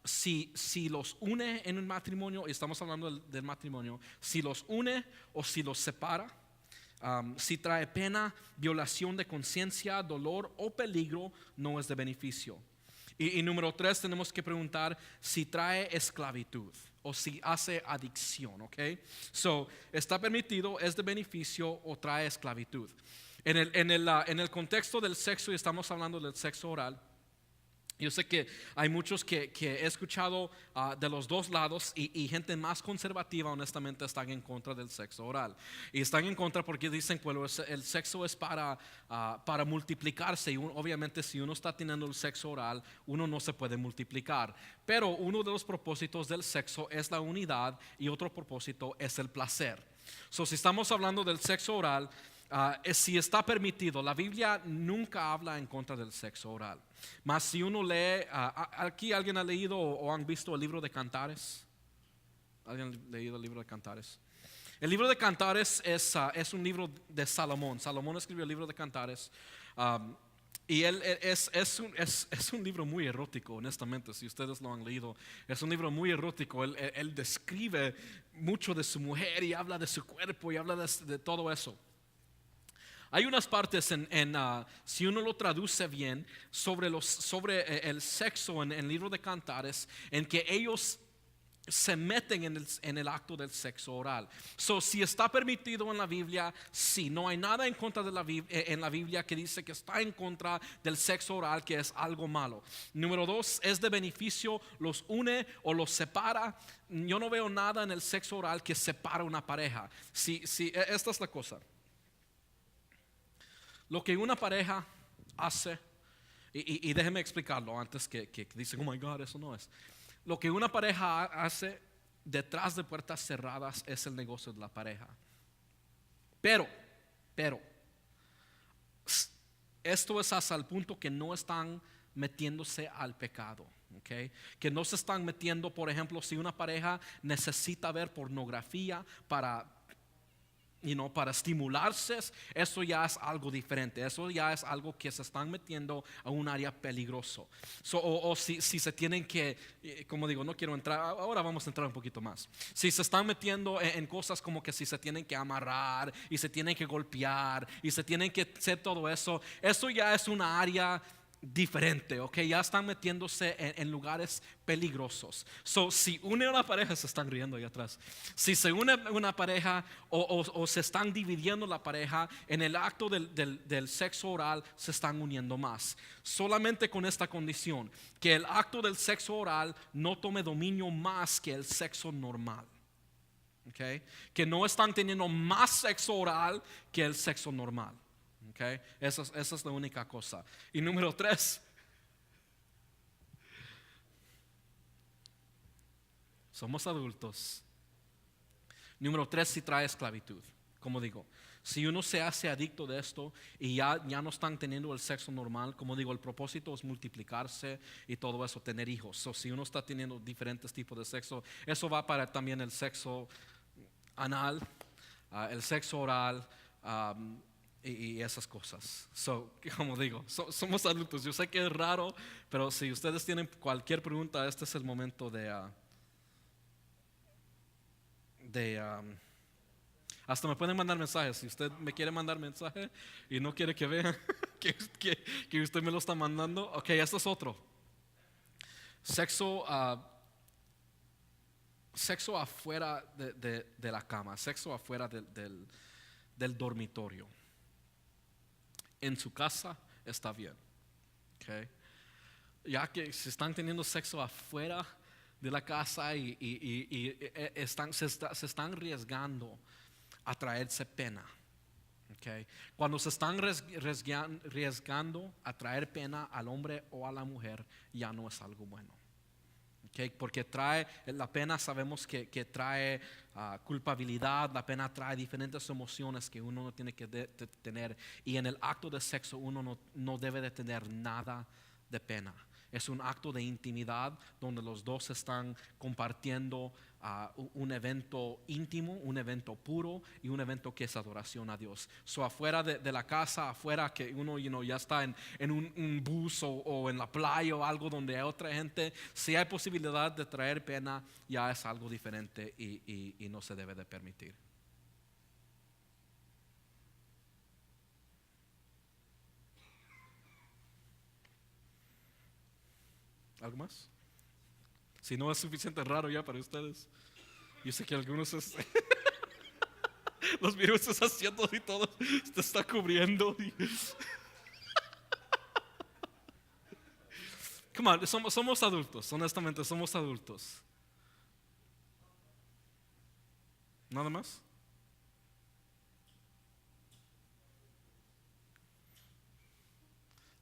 Si los une en un matrimonio, y estamos hablando del matrimonio, si los une o si los separa. Si trae pena, violación de conciencia, dolor o peligro, no es de beneficio. Y número tres, tenemos que preguntar si trae esclavitud o si hace adicción, ¿ok? So, ¿está permitido, es de beneficio o trae esclavitud? En el contexto del sexo, y estamos hablando del sexo oral, yo sé que hay muchos que he escuchado de los dos lados y gente más conservativa honestamente están en contra del sexo oral. Y están en contra porque dicen que el sexo es para multiplicarse y obviamente si uno está teniendo el sexo oral, uno no se puede multiplicar. Pero uno de los propósitos del sexo es la unidad y otro propósito es el placer. So, si estamos hablando del sexo oral, si está permitido, la Biblia nunca habla en contra del sexo oral. Mas si uno lee, aquí alguien ha leído o han visto el libro de Cantares. ¿Alguien ha leído el libro de Cantares? El libro de Cantares es un libro de Salomón. Salomón escribió el libro de Cantares. Y él es un libro muy erótico, honestamente, si ustedes lo han leído. Es un libro muy erótico. Él describe mucho de su mujer y habla de su cuerpo y habla de todo eso. Hay unas partes si uno lo traduce bien, sobre el sexo en el libro de Cantares, en que ellos se meten en el acto del sexo oral. So, si está permitido en la Biblia, sí, no hay nada en contra en la Biblia que dice que está en contra del sexo oral, que es algo malo. Número dos, es de beneficio, los une o los separa. Yo no veo nada en el sexo oral que separa una pareja. Esta es la cosa. Lo que una pareja hace, y déjenme explicarlo antes que dicen, oh my God, eso no es. Lo que una pareja hace detrás de puertas cerradas es el negocio de la pareja. Pero, esto es hasta el punto que no están metiéndose al pecado. Okay. Que no se están metiendo, por ejemplo, si una pareja necesita ver pornografía para estimularse, eso ya es algo diferente. Eso ya es algo que se están metiendo a un área peligroso. O si se tienen que, como digo, no quiero entrar, ahora vamos a entrar un poquito más. Si se están metiendo en cosas como que si se tienen que amarrar y se tienen que golpear y se tienen que hacer todo eso, eso ya es una área diferente, ok, ya están metiéndose en lugares peligrosos. Si une una pareja, se están riendo ahí atrás. Si se une una pareja o se están dividiendo la pareja en el acto del sexo oral, se están uniendo más. Solamente con esta condición, que el acto del sexo oral no tome dominio más que el sexo normal. Okay? Que no están teniendo más sexo oral que el sexo normal. Okay. Esa es la única cosa. Y número tres, somos adultos. Número tres, si trae esclavitud. Como digo, Si uno se hace adicto de esto y ya no están teniendo el sexo normal, como digo, el propósito es multiplicarse y todo eso, tener hijos. So, si uno está teniendo diferentes tipos de sexo, eso va para también el sexo anal, el sexo oral, y esas cosas. So, como digo, somos adultos. Yo sé que es raro, pero si ustedes tienen cualquier pregunta, este es el momento de hasta me pueden mandar mensajes. Si usted me quiere mandar mensaje y no quiere que vean que usted me lo está mandando, ok, esto es otro. Sexo, sexo afuera de la cama, sexo afuera del dormitorio. En su casa está bien, okay. Ya que si están teniendo sexo afuera de la casa se están arriesgando a traerse pena, okay. Cuando se están arriesgando a traer pena al hombre o a la mujer, ya no es algo bueno. Okay, porque la pena sabemos que trae culpabilidad, la pena trae diferentes emociones que uno no tiene que tener, y en el acto de sexo uno no debe de tener nada de pena. Es un acto de intimidad donde los dos están compartiendo un evento íntimo, un evento puro y un evento que es adoración a Dios. So, afuera de la casa, afuera que uno ya está en un bus o en la playa o algo donde hay otra gente, si hay posibilidad de traer pena, ya es algo diferente y no se debe de permitir. ¿Algo más? Si no es suficiente raro ya para ustedes. Yo sé que algunos los virus haciendo y todo te está cubriendo. Come on, somos adultos, honestamente somos adultos. ¿Nada más?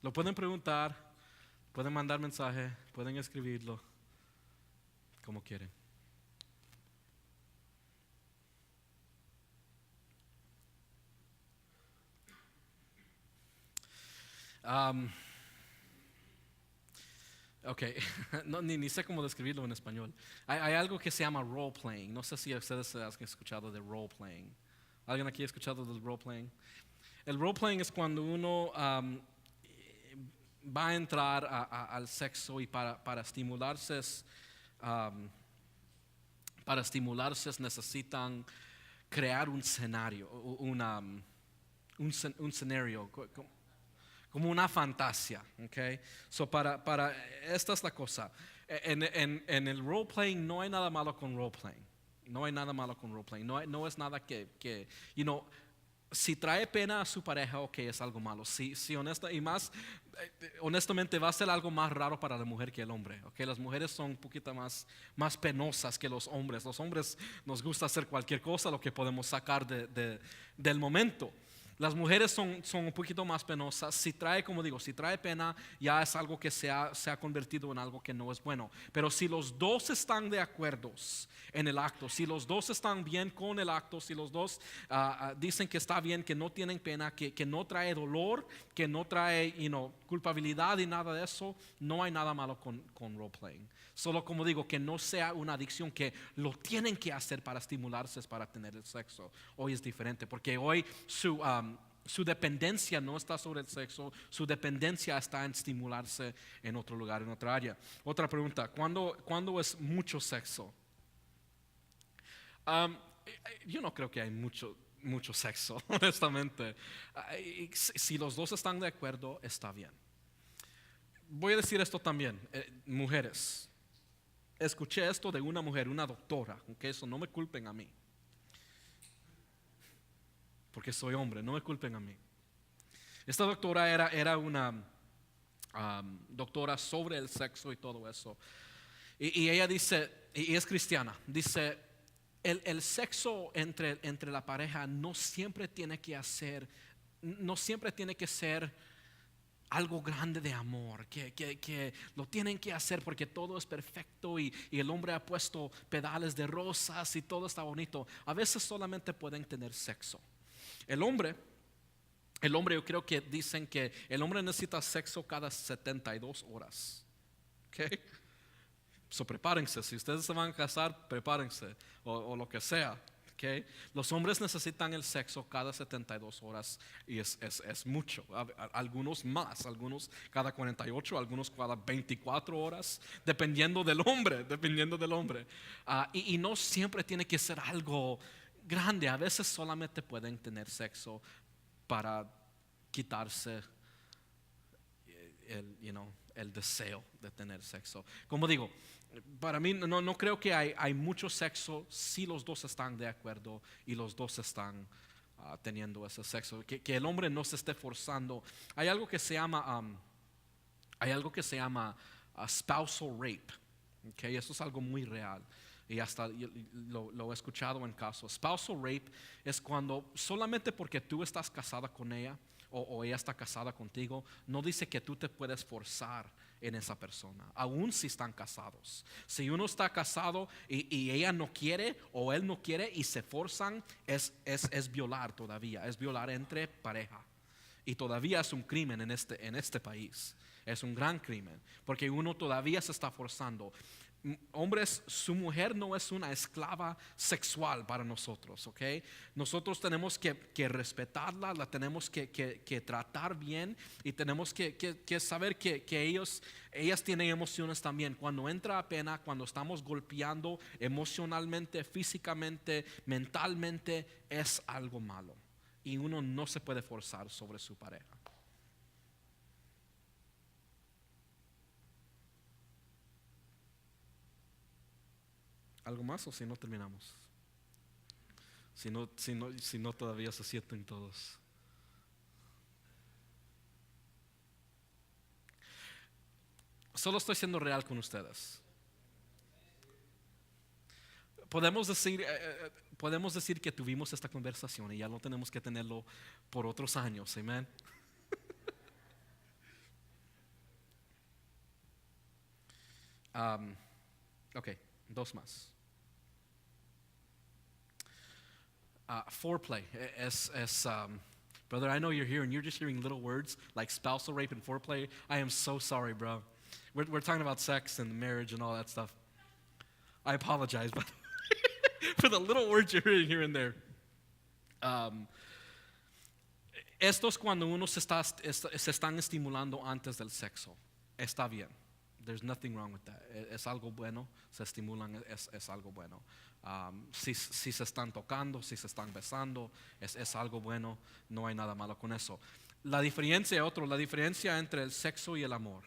Lo pueden preguntar, pueden mandar mensaje, pueden escribirlo, como quieren. Um, ok, no, ni sé cómo describirlo en español. Hay algo que se llama role playing. No sé si ustedes han escuchado de role playing. ¿Alguien aquí ha escuchado del role playing? El role playing es cuando uno va a entrar al sexo y para estimularse, necesitan crear un escenario, un escenario, como una fantasía, okay? So esta es la cosa. En el role playing no hay nada malo con role playing. No hay nada malo con role playing. No es nada que si trae pena a su pareja, ok, es algo malo. Si honestamente va a ser algo más raro para la mujer que el hombre. Okay? Las mujeres son un poquito más penosas que los hombres. Los hombres nos gusta hacer cualquier cosa, lo que podemos sacar del momento. Las mujeres son un poquito más penosas. Si trae pena, ya es algo que se ha convertido en algo que no es bueno. Pero si los dos están de acuerdo en el acto, si los dos están bien con el acto, si los dos dicen que está bien, que no tienen pena, que no trae dolor, que no trae culpabilidad y nada de eso, no hay nada malo con role playing. Solo como digo, que no sea una adicción que lo tienen que hacer para estimularse, para tener el sexo. Hoy es diferente, porque hoy su dependencia no está sobre el sexo, su dependencia está en estimularse en otro lugar, en otra área. Otra pregunta, ¿cuándo es mucho sexo? Yo no creo que hay mucho sexo, honestamente. Si los dos están de acuerdo, está bien. Voy a decir esto también, mujeres. Escuché esto de una mujer, una doctora, que eso no me culpen a mí, porque soy hombre, no me culpen a mí. Esta doctora era una doctora sobre el sexo y todo eso. Y ella dice, y es cristiana, dice, el sexo entre la pareja no siempre tiene que ser algo grande de amor, que lo tienen que hacer porque todo es perfecto y el hombre ha puesto pedales de rosas y todo está bonito. A veces solamente pueden tener sexo. El hombre, el hombre, yo creo que dicen que el hombre necesita sexo cada 72 horas. ¿Ok? So, prepárense, si ustedes se van a casar, prepárense, o lo que sea. Okay. Los hombres necesitan el sexo cada 72 horas y es mucho. Algunos más, algunos cada 48, algunos cada 24 horas, dependiendo del hombre, dependiendo del hombre. Y no siempre tiene que ser algo grande, a veces solamente pueden tener sexo para quitarse el deseo de tener sexo. Como digo, para mí no creo que hay mucho sexo si los dos están de acuerdo y los dos están teniendo ese sexo. Que el hombre no se esté forzando. Hay algo que se llama, spousal rape. Okay, eso es algo muy real. Y hasta lo he escuchado en casos. Spousal rape es cuando solamente porque tú estás casada con ella o ella está casada contigo, no dice que tú te puedes forzar en esa persona, aun si están casados. Si uno está casado y ella no quiere o él no quiere y se forzan, es violar todavía, es violar entre pareja. Y todavía es un crimen en este país. Es un gran crimen, porque uno todavía se está forzando. Hombres, su mujer no es una esclava sexual para nosotros, ¿ok? Nosotros tenemos que respetarla, la tenemos que tratar bien y tenemos que saber que ellas tienen emociones también. Cuando entra a pena, cuando estamos golpeando emocionalmente, físicamente, mentalmente, es algo malo. Y uno no se puede forzar sobre su pareja. ¿Algo más o si no terminamos? Si no todavía se sienten todos. Solo estoy siendo real con ustedes. Podemos decir que tuvimos esta conversación y ya no tenemos que tenerlo por otros años, amén. Ok, dos más. Foreplay brother, I know you're here and you're just hearing little words like spousal rape and foreplay. I am so sorry, bro. We're talking about sex and marriage and all that stuff. I apologize, but for the little words you're hearing here and there. Esto es cuando uno se están estimulando antes del sexo. Está bien. There's nothing wrong with that. Es algo bueno, se estimulan, es algo bueno. Si se están tocando, si se están besando, es algo bueno, no hay nada malo con eso. La diferencia entre el sexo y el amor.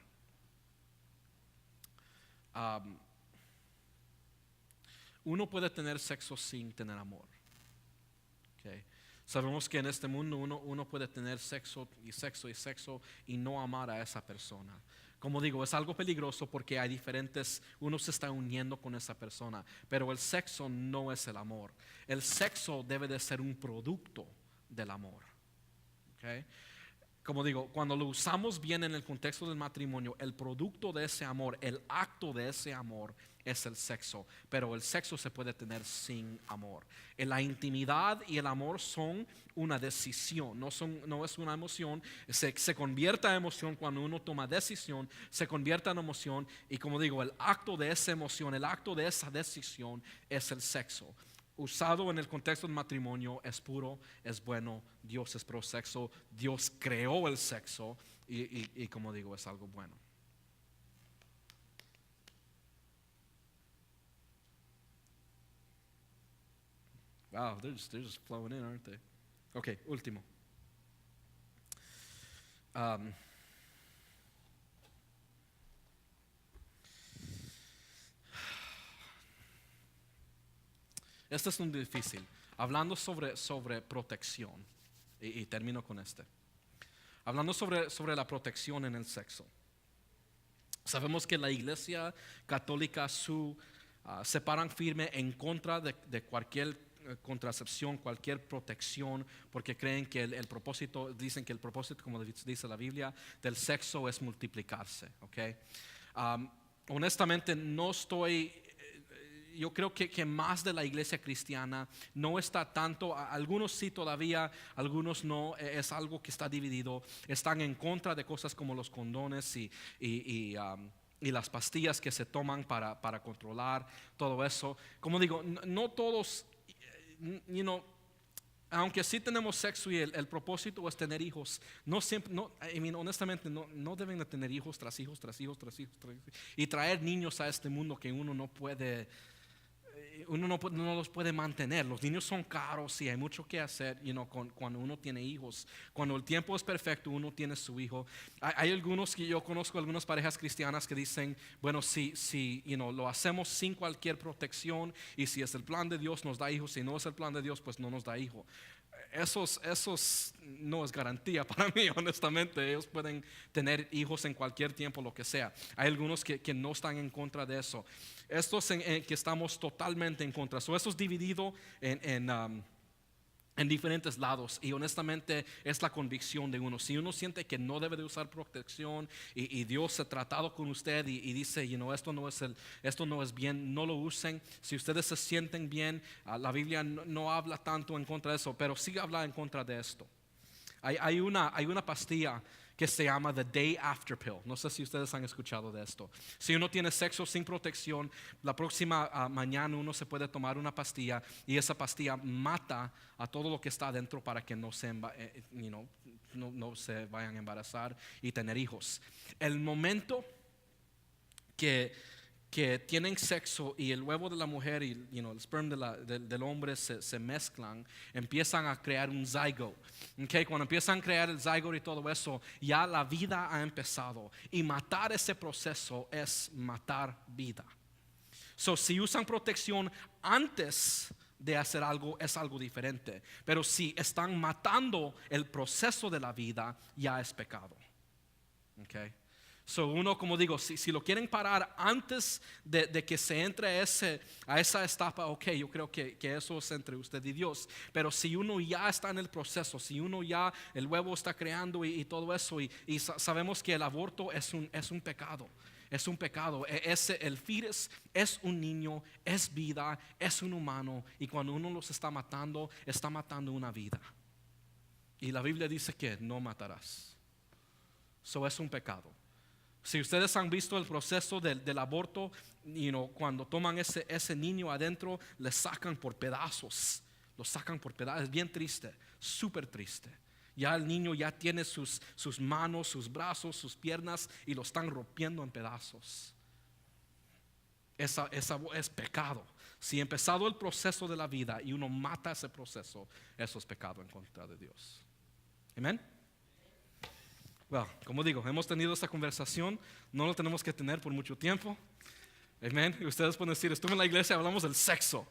Uno puede tener sexo sin tener amor. Okay. Sabemos que en este mundo uno puede tener sexo y no amar a esa persona. Como digo, es algo peligroso porque uno se está uniendo con esa persona, pero el sexo no es el amor. El sexo debe de ser un producto del amor. Okay. Como digo, cuando lo usamos bien en el contexto del matrimonio, el producto de ese amor, el acto de ese amor es el sexo, pero el sexo se puede tener sin amor. La intimidad y el amor son una decisión, no es una emoción. Se convierte en emoción cuando uno toma decisión, se convierte en emoción y como digo, el acto de esa emoción, el acto de esa decisión es el sexo. Usado en el contexto del matrimonio es puro, es bueno, Dios es pro sexo, Dios creó el sexo y como digo, es algo bueno. Wow, they're just flowing in, aren't they? Ok, último. Este es un difícil. Hablando sobre protección, y termino con este. Hablando sobre la protección en el sexo. Sabemos que la Iglesia Católica se paran firme en contra de cualquier contracepción, cualquier protección, porque creen que dicen que el propósito, como dice la Biblia, del sexo es multiplicarse. Okay? Honestamente, no estoy yo creo que más de la iglesia cristiana no está tanto, algunos sí todavía, algunos no, es algo que está dividido, están en contra de cosas como los condones y las pastillas que se toman para controlar todo eso. Como digo, no todos, aunque sí tenemos sexo y el propósito es tener hijos, no siempre, honestamente no deben de tener hijos tras hijos, tras hijos, tras hijos, y traer niños a este mundo que uno no puede, no los puede mantener. Los niños son caros y hay mucho que hacer, cuando uno tiene hijos. Cuando el tiempo es perfecto, uno tiene su hijo. Hay algunos que yo conozco, algunas parejas cristianas que dicen, bueno, si lo hacemos sin cualquier protección, y si es el plan de Dios nos da hijos, si no es el plan de Dios pues no nos da hijo. Esos no es garantía para mí, honestamente. Ellos pueden tener hijos en cualquier tiempo, lo que sea. Hay algunos que no están en contra de eso. Estos que estamos totalmente en contra. Eso es dividido en diferentes lados, y honestamente es la convicción de uno. Si uno siente que no debe de usar protección y Dios ha tratado con usted y dice, esto no es bien, no lo usen. Si ustedes se sienten bien, la Biblia no habla tanto en contra de eso, pero sí habla en contra de esto. Hay una pastilla que se llama The Day After Pill. No sé si ustedes han escuchado de esto. Si uno tiene sexo sin protección, la próxima mañana uno se puede tomar una pastilla, y esa pastilla mata a todo lo que está adentro para que no se vayan a embarazar y tener hijos. El momento que tienen sexo y el huevo de la mujer y el sperm del hombre se mezclan, empiezan a crear un zygote. Cuando empiezan a crear el zygote y todo eso, ya la vida ha empezado, y matar ese proceso es matar vida. Si usan protección antes de hacer algo, es algo diferente, pero si están matando el proceso de la vida, ya es pecado. Uno, como digo, si lo quieren parar antes de que se entre a esa etapa, yo creo que eso es entre usted y Dios. Pero si uno ya está en el proceso, si uno ya el huevo está creando y todo eso, y sabemos que el aborto es un pecado. Es un pecado. El fetus es un niño, es vida, es un humano, y cuando uno los está matando una vida. Y la Biblia dice que no matarás. Es un pecado. Si ustedes han visto el proceso del aborto, cuando toman ese niño adentro, le sacan por pedazos. Lo sacan por pedazos. Es bien triste, súper triste. Ya el niño ya tiene sus manos, sus brazos, sus piernas, y lo están rompiendo en pedazos. Esa es pecado. Si ha empezado el proceso de la vida y uno mata ese proceso, eso es pecado en contra de Dios. Amén. Bueno, como digo, hemos tenido esta conversación, no lo tenemos que tener por mucho tiempo. Amén. Y ustedes pueden decir, estuve en la iglesia, hablamos del sexo.